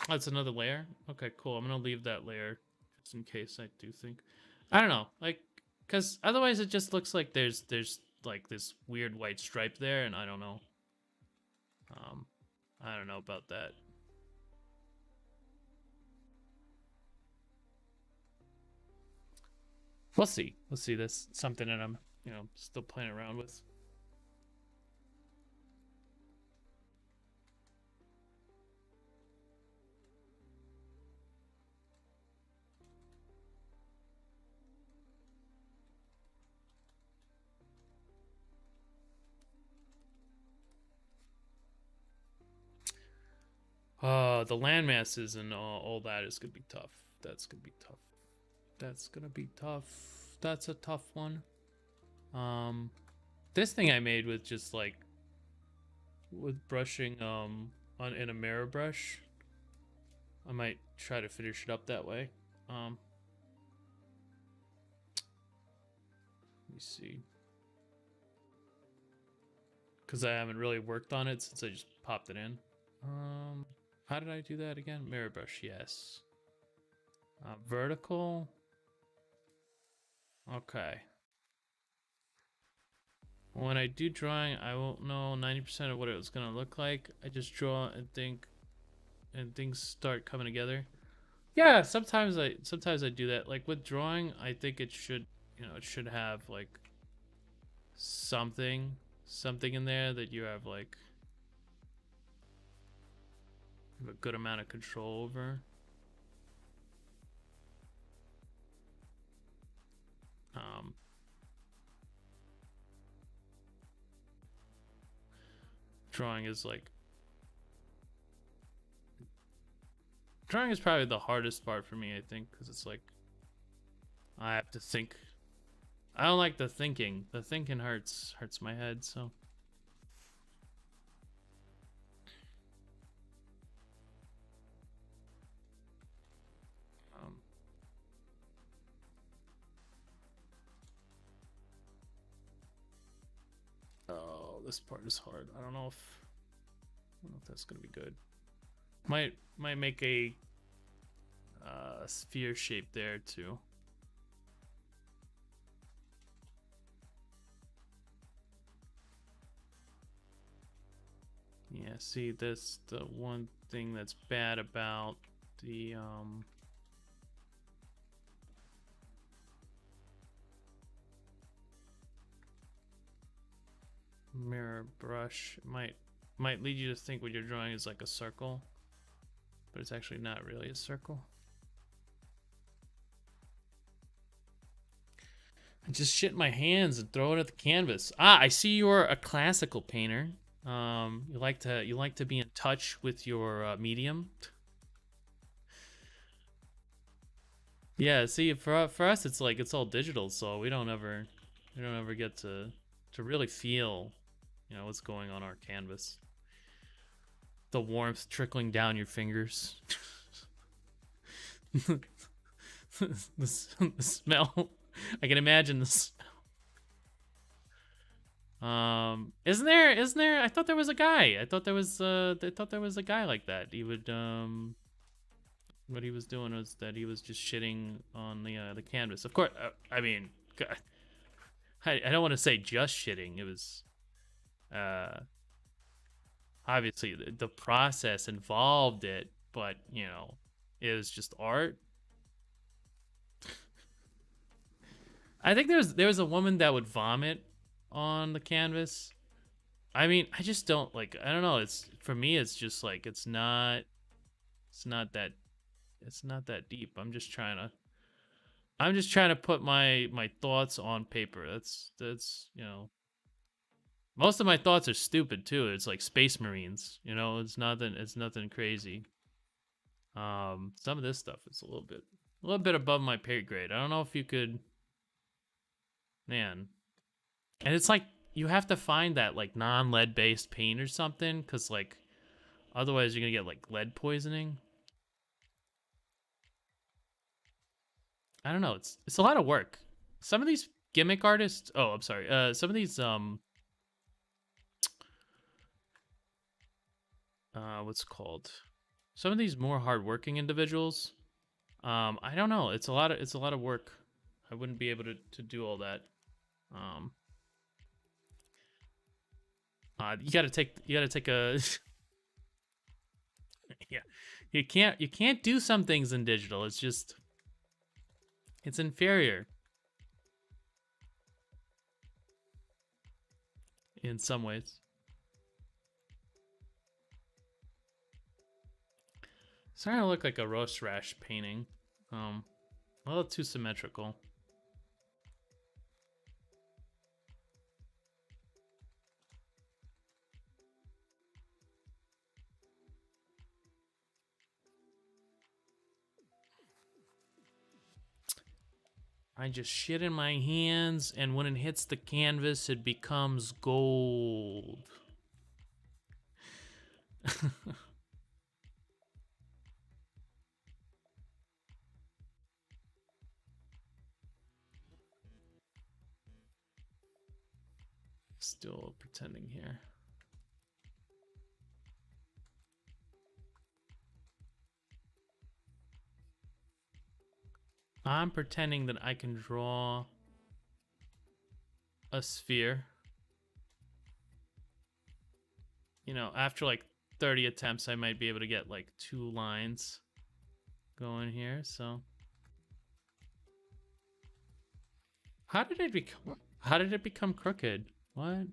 That's another layer. Okay, cool. I'm gonna leave that layer just in case I do think. I don't know, like, because otherwise it just looks like there's like this weird white stripe there, and I don't know. I don't know about that. We'll see. We'll see. That's something that I'm, still playing around with. The land masses and all that is gonna be tough. That's gonna be tough. That's gonna be tough. That's a tough one. This thing I made with just like with brushing in a mirror brush. I might try to finish it up that way. Let me see. Because I haven't really worked on it since I just popped it in. How did I do that again? Mirror brush, yes. Vertical. Okay. When I do drawing, I won't know 90% of what it was gonna look like. I just draw and think, and things start coming together. Yeah, sometimes I do that. Like with drawing, I think it should, it should have like something in there that you have like a good amount of control over. Drawing is probably the hardest part for me, I think, because it's like I have to think. I don't like the thinking. The thinking hurts my head, so. Oh, this part is hard. I don't know if that's gonna be good. Might make a sphere shape there too. Yeah, see, that's the one thing that's bad about the mirror brush. Might lead you to think what you're drawing is like a circle, but it's actually not really a circle. I just shit my hands and throw it at the canvas. Ah, I see you're a classical painter. You like to be in touch with your medium. Yeah, see, for us it's like it's all digital, so we don't ever get to really feel, what's going on our canvas. The warmth trickling down your fingers. the smell. I can imagine the smell. Isn't there? I thought there was a guy. I thought there was a guy like that. He would what he was doing was that he was just shitting on the canvas. Of course, I mean, God, I don't want to say just shitting. It was obviously the process involved it, but it was just art. I think there was a woman that would vomit on the canvas. I mean, I just don't like. I don't know. It's for me. It's just like it's not. It's not that. It's not that deep. I'm just trying to. I'm just trying to put my thoughts on paper. That's you know. Most of my thoughts are stupid too. It's like Space Marines. You know, it's nothing. It's nothing crazy. Some of this stuff is a little bit above my pay grade. I don't know if you could, man. And it's like you have to find that like non-lead based paint or something, because like otherwise you're gonna get like lead poisoning. I don't know. It's a lot of work. Some of these gimmick artists. Oh, I'm sorry. Some of these what's it called? Some of these more hardworking individuals. I don't know. It's a lot of work. I wouldn't be able to do all that. Um, you gotta take a yeah. You can't do some things in digital. It's just it's inferior in some ways. It's starting to look like a roast rash painting. A little too symmetrical. I just shit in my hands, and when it hits the canvas, it becomes gold. Still pretending here. I'm pretending that I can draw a sphere. You know, after like 30 attempts, I might be able to get like 2 lines going here, so. How did it become crooked? What?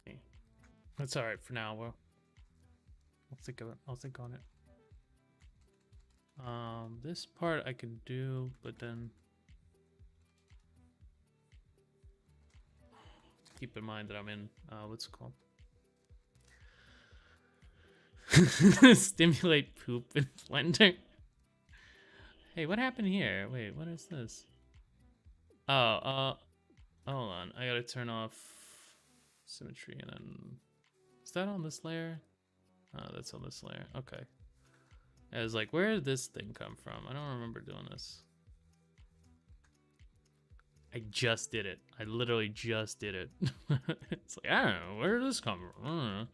Okay. That's all right for now. Well, I'll think on it. This part I can do, but then keep in mind that I'm in what's it called? Stimulate poop in Blender. Hey, what happened here? Wait, what is this? Oh, hold on. I gotta turn off symmetry and then. Is that on this layer? Oh, that's on this layer. Okay. I was like, where did this thing come from? I don't remember doing this. I just did it. I literally just did it. It's like, I don't know. Where did this come from? I don't know.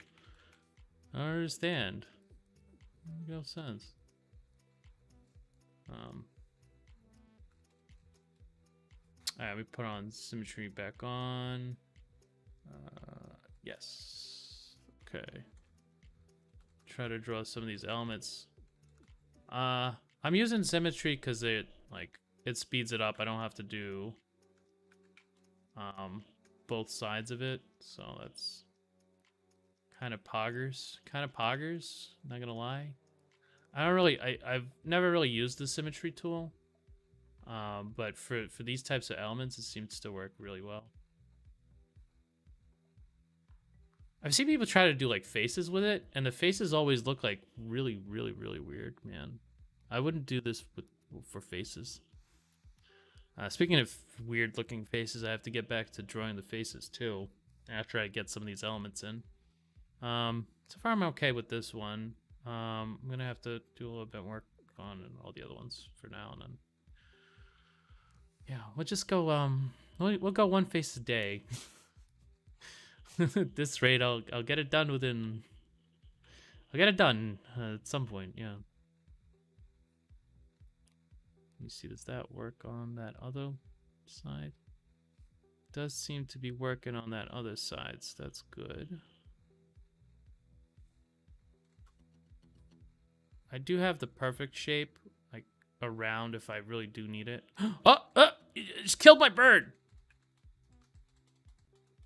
I don't understand. No sense. Alright, we put on symmetry back on. Yes. Okay. Try to draw some of these elements. I'm using symmetry because it speeds it up. I don't have to do both sides of it, so that's kind of poggers. Not gonna lie. I've never really used the symmetry tool. But for these types of elements, it seems to work really well. I've seen people try to do like faces with it, and the faces always look like really weird, man. I wouldn't do this for faces. Speaking of weird looking faces, I have to get back to drawing the faces too, after I get some of these elements in. So far I'm okay with this one. I'm gonna have to do a little bit more on all the other ones for now, and then yeah, we'll just go we'll go one face a day. At this rate, I'll get it done within. I'll get it done at some point. Yeah. me see, does that work on that other side? Does seem to be working on that other side, so that's good. I do have the perfect shape, like around if I really do need it. Oh, it just killed my bird.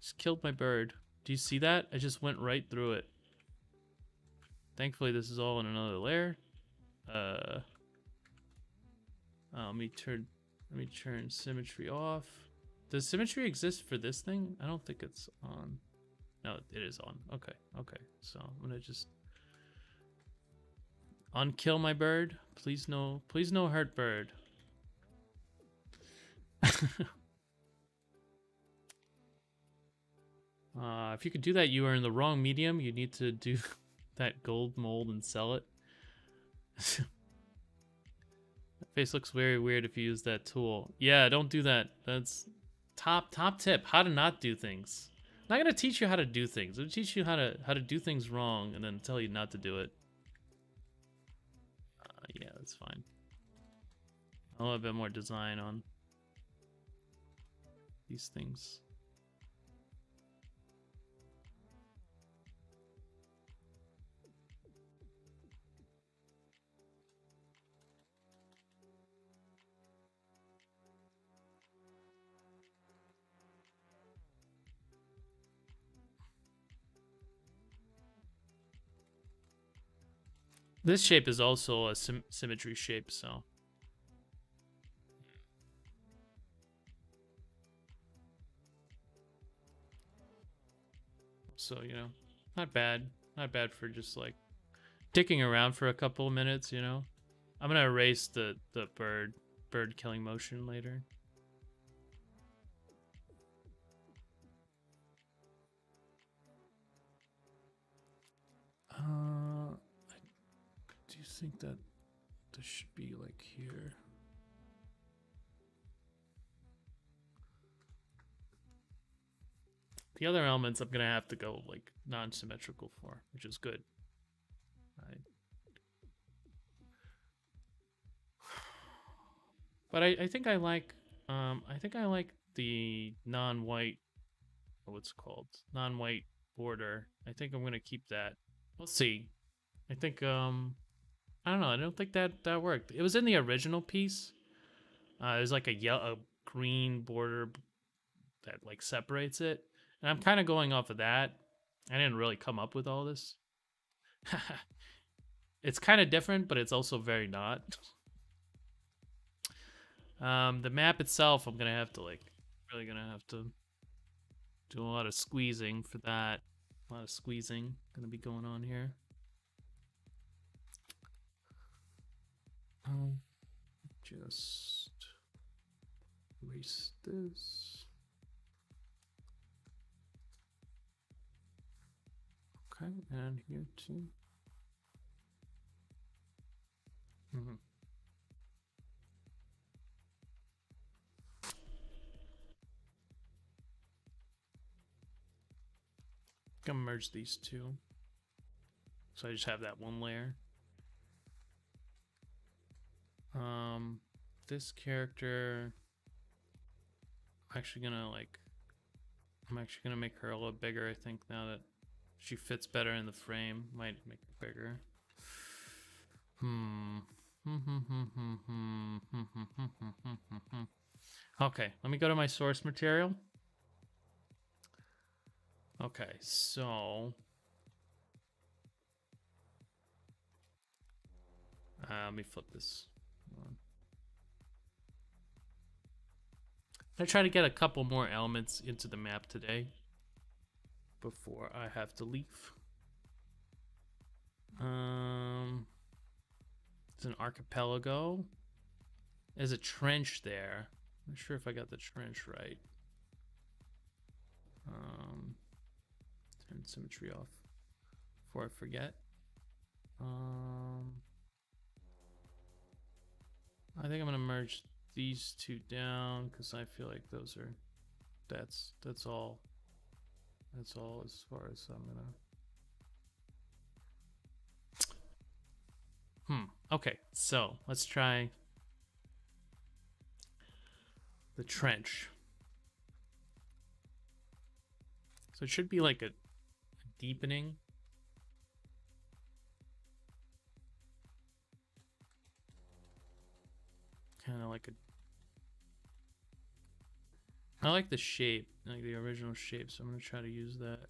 Just killed my bird. Do you see that? I just went right through it. Thankfully, this is all in another layer. Let me turn symmetry off. Does symmetry exist for this thing? I don't think it's on. No, it is on. Okay, okay. So I'm gonna just unkill my bird. Please no hurt bird. If you could do that, you are in the wrong medium. You need to do that gold mold and sell it. That face looks very weird if you use that tool. Yeah, don't do that. That's top tip. How to not do things. I'm not gonna teach you how to do things. I'm gonna teach you how to do things wrong and then tell you not to do it. Yeah, that's fine. A little bit more design on these things. This shape is also a symmetry shape, so. So, you know, not bad. Not bad for just like dicking around for a couple of minutes, you know. I'm gonna erase the bird killing motion later. Do you think that this should be like here? The other elements I'm gonna have to go like non-symmetrical for, which is good. Right. But I think I like the non-white, what's it called, non-white border. I think I'm gonna keep that. We'll see. I think I don't know. I don't think that worked. It was in the original piece. There's like a green border that like separates it, and I'm kind of going off of that. I didn't really come up with all this. It's kind of different, but it's also very not. The map itself, I'm gonna have to really gonna have to do a lot of squeezing for that. A lot of squeezing gonna be going on here. Just erase this. Okay, and here too. Gonna merge these two. So I just have that one layer. This character, I'm actually gonna make her a little bigger, I think, now that she fits better in the frame. Might make it bigger. Okay, let me go to my source material. Okay, so let me flip this. I try to get a couple more elements into the map today before I have to leave. It's an archipelago. There's a trench there. I'm not sure if I got the trench right. Turn symmetry off before I forget. I think I'm gonna merge these two down because I feel like those are that's all as far as I'm gonna okay, so let's try the trench. So it should be like a deepening. Kind of like a... I like the shape, like the original shape, so I'm gonna try to use that.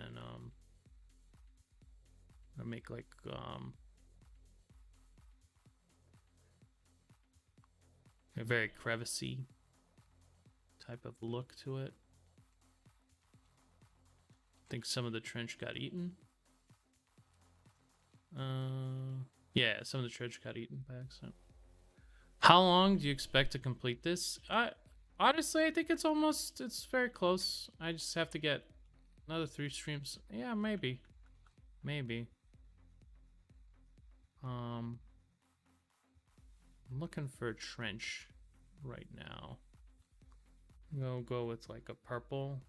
And I'll make like a very crevicey type of look to it. I think some of the trench got eaten. Yeah, some of the trench got eaten by accident. How long do you expect to complete this? Honestly, I think it's very close. I just have to get another 3 streams. Yeah, maybe. I'm looking for a trench right now. We'll go with like a purple.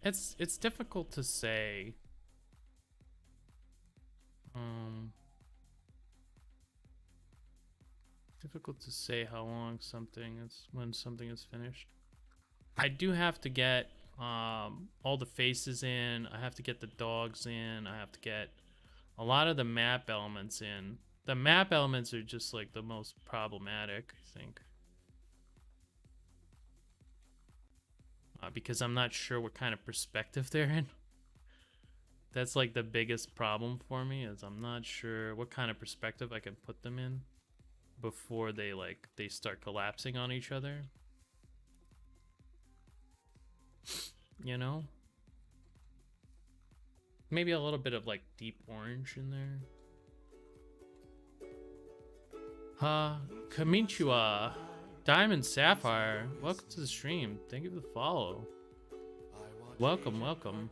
It's difficult to say. Difficult to say how long when something is finished. I do have to get all the faces in. I have to get the dogs in. I have to get a lot of the map elements in. The map elements are just like the most problematic, I think. Because I'm not sure what kind of perspective they're in. That's like the biggest problem for me, is I'm not sure what kind of perspective I can put them in before they start collapsing on each other. You know? Maybe a little bit of like deep orange in there. Konnichiwa. Diamond Sapphire, welcome to the stream. Thank you for the follow. Welcome. Welcome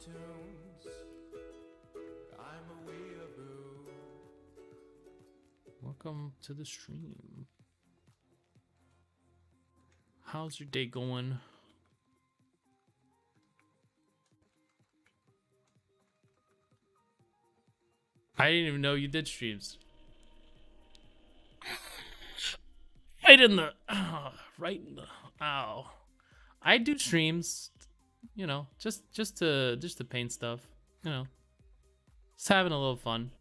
to the stream. How's your day going? I didn't even know you did streams. Right in the ow. I do streams, you know, just to paint stuff, you know. Just having a little fun.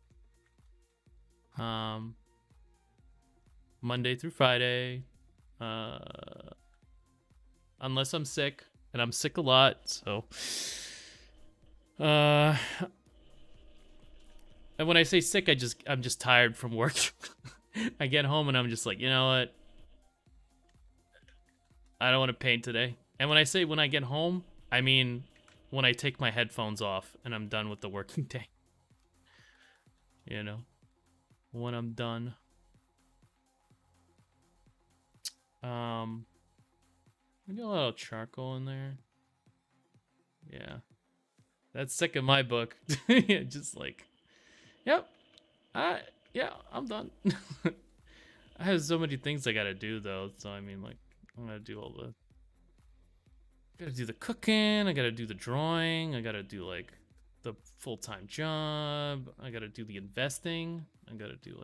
Monday through Friday. Unless I'm sick, and I'm sick a lot, so and when I say sick, I'm just tired from work. I get home and I'm just like, you know what? I don't want to paint today. And when I say when I get home, I mean when I take my headphones off and I'm done with the working day. You know, when I'm done. Maybe a little charcoal in there. Yeah, that's sick in my book. Just like, yep, yeah, I'm done. I have so many things I gotta do though, so I mean, like, I'm gonna do gotta do the cooking, I gotta do the drawing, I gotta do like the full-time job, I gotta do the investing, I gotta do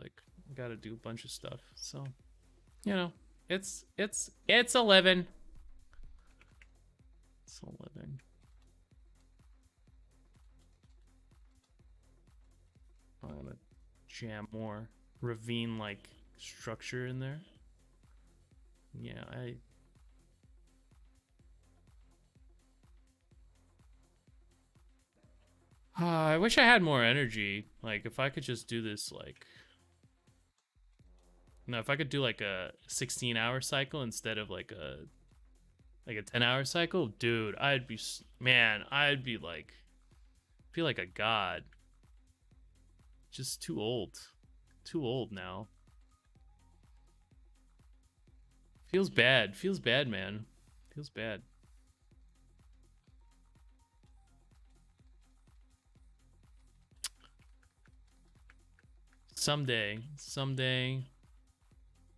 a bunch of stuff. So, you know, it's a living. It's a living. I'm gonna jam more ravine-like structure in there. Yeah, I wish I had more energy. Like, if I could just do this, like... No, if I could do, like, a 16-hour cycle instead of, like a 10-hour cycle, dude, I'd be... Man, I'd be, like... Feel like a god. Just too old. Too old now. Feels bad. Feels bad, man. Feels bad. Someday.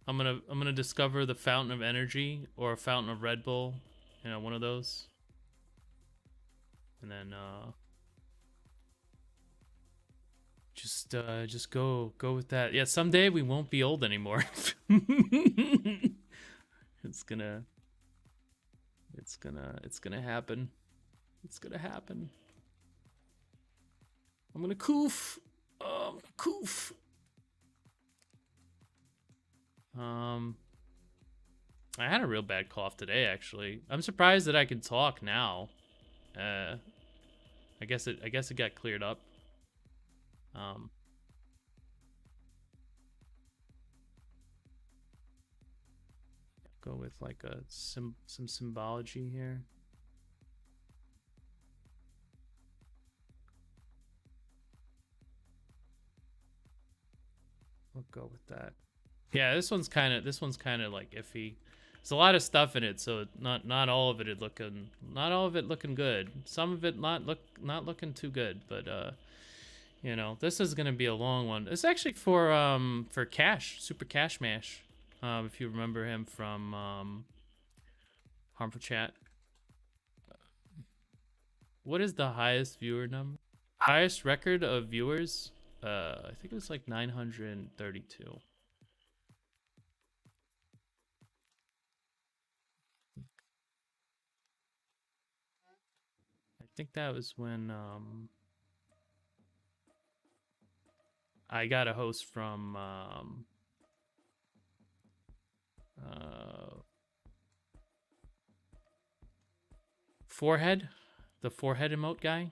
I'm gonna discover the fountain of energy or a fountain of Red Bull, you know, one of those. And then just go with that. Yeah, someday we won't be old anymore. It's gonna happen. It's gonna happen. I'm gonna coof. Coof. I had a real bad cough today, actually. I'm surprised that I can talk now. I guess it got cleared up. Go with like some symbology here. We'll go with that. Yeah, this one's kind of like iffy. There's a lot of stuff in it, so not all of it looking good. Some of it not looking too good, but you know, this is gonna be a long one. It's actually for Cash, Super Cash Mash. If you remember him from Harmful Chat. What is the highest viewer number? Highest record of viewers? I think it was like 932. I think that was when I got a host from Forehead, the forehead emote guy.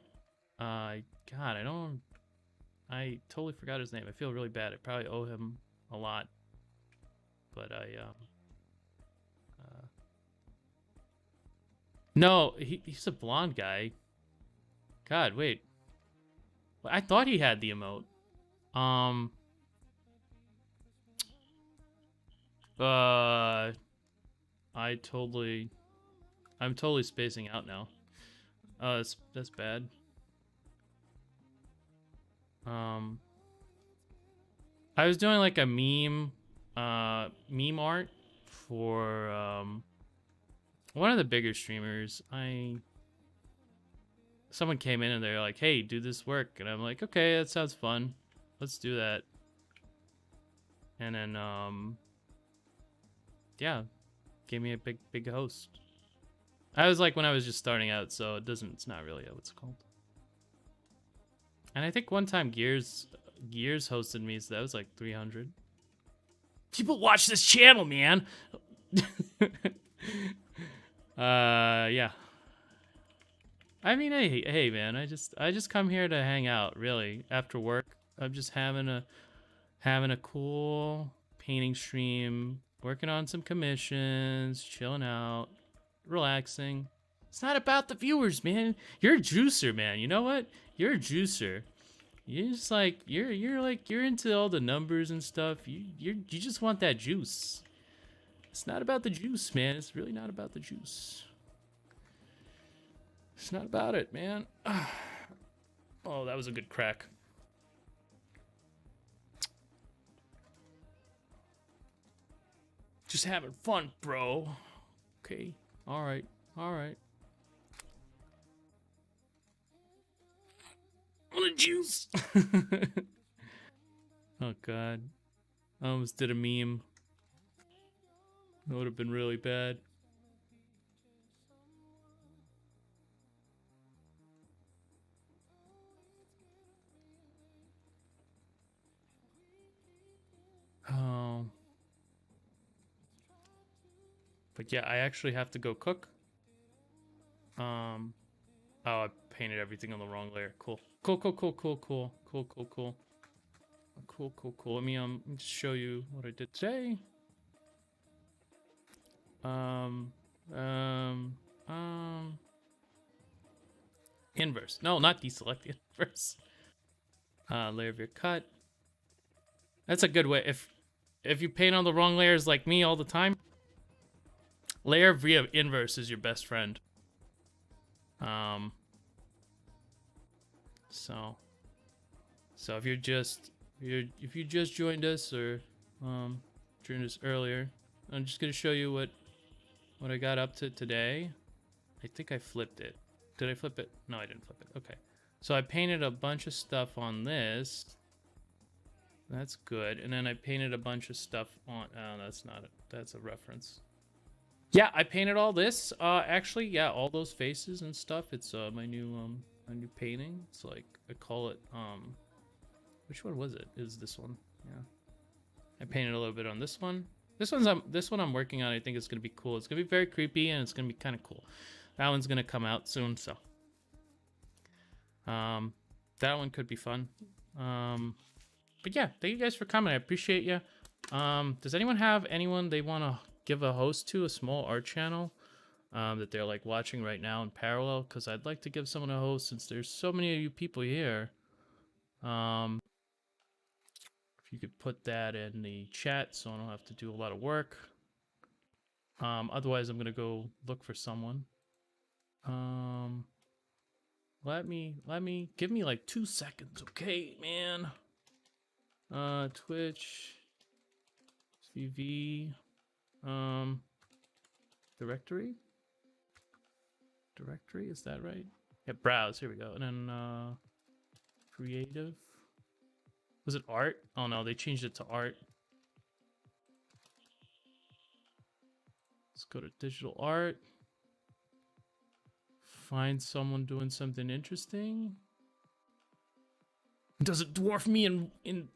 God, I totally forgot his name. I feel really bad. I probably owe him a lot, but no, he's a blonde guy. God, wait. I thought he had the emote. I'm totally spacing out now. That's bad. I was doing like a meme art for one of the bigger streamers. Someone came in and they're like, "Hey, do this work," and I'm like, "Okay, that sounds fun. Let's do that." And then yeah, gave me a big host. I was like when I was just starting out, so it's not really what it's called. And I think one time Gears hosted me, so that was like 300. People watch this channel, man. Yeah. I mean, hey, man. I just come here to hang out. Really, after work, I'm just having a cool painting stream, working on some commissions, chilling out, relaxing. It's not about the viewers, man. You're a juicer, man. You know what? You're a juicer. You're just like you're into all the numbers and stuff. You just want that juice. It's not about the juice, man. It's really not about the juice. It's not about it, man. Oh, that was a good crack. Just having fun, bro. Okay. All right. On the juice. Oh god. I almost did a meme. That would have been really bad. Oh. But yeah, I actually have to go cook. Oh, I painted everything on the wrong layer. Cool. Cool. Let me just show you what I did today. Inverse. No, not deselect, inverse. Layer of your cut. That's a good way. If you paint on the wrong layers like me all the time, layer via inverse is your best friend. So if you just joined us or capturing this earlier. I'm just gonna show you what I got up to today. I think I flipped it. Did I flip it? No, I didn't flip it. Okay. So I painted a bunch of stuff on this. That's good. And then I painted a bunch of stuff on... Oh, that's not it. That's a reference. Yeah, I painted all this. Actually, yeah, all those faces and stuff. It's my new painting. It's like, I call it... Which one was it? Is this one? Yeah. I painted a little bit on this one. This one I'm working on. I think it's gonna be cool. It's gonna be very creepy and it's gonna be kind of cool. That one's gonna come out soon, so that one could be fun. But yeah, thank you guys for coming. I appreciate you. Does anyone have anyone they want to give a host to, a small art channel that they're like watching right now in parallel? Because I'd like to give someone a host since there's so many of you people here. If you could put that in the chat so I don't have to do a lot of work. Otherwise, I'm gonna go look for someone. Give me like 2 seconds, okay, man. Twitch, CV, directory, is that right? Yeah, browse, here we go. And then, creative. Was it art? Oh no, they changed it to art. Let's go to digital art. Find someone doing something interesting. Does it dwarf me in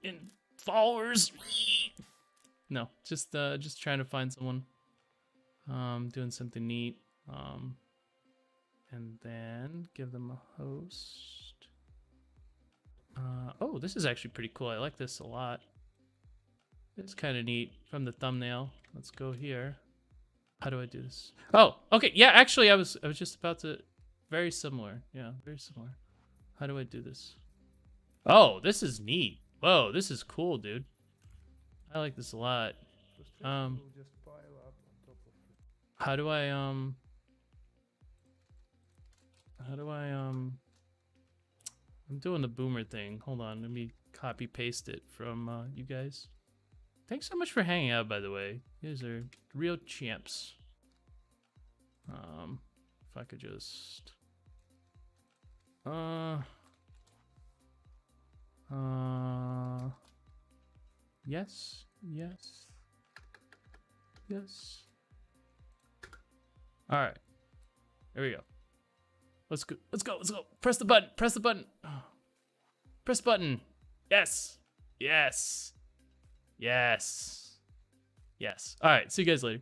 followers? No, just trying to find someone doing something neat. And then give them a host. Oh, this is actually pretty cool. I like this a lot. It's kind of neat from the thumbnail. Let's go here. How do I do this? Oh, okay. Yeah, actually, I was just about to. Very similar. Yeah, very similar. How do I do this? Oh, this is neat. Whoa, this is cool, dude. I like this a lot. How do I I'm doing the boomer thing. Hold on, let me copy paste it from you guys. Thanks so much for hanging out, by the way. You guys are real champs. If I could just yes. All right, there we go. Let's go. Press the button. Press the button. Press button. Yes. All right, see you guys later.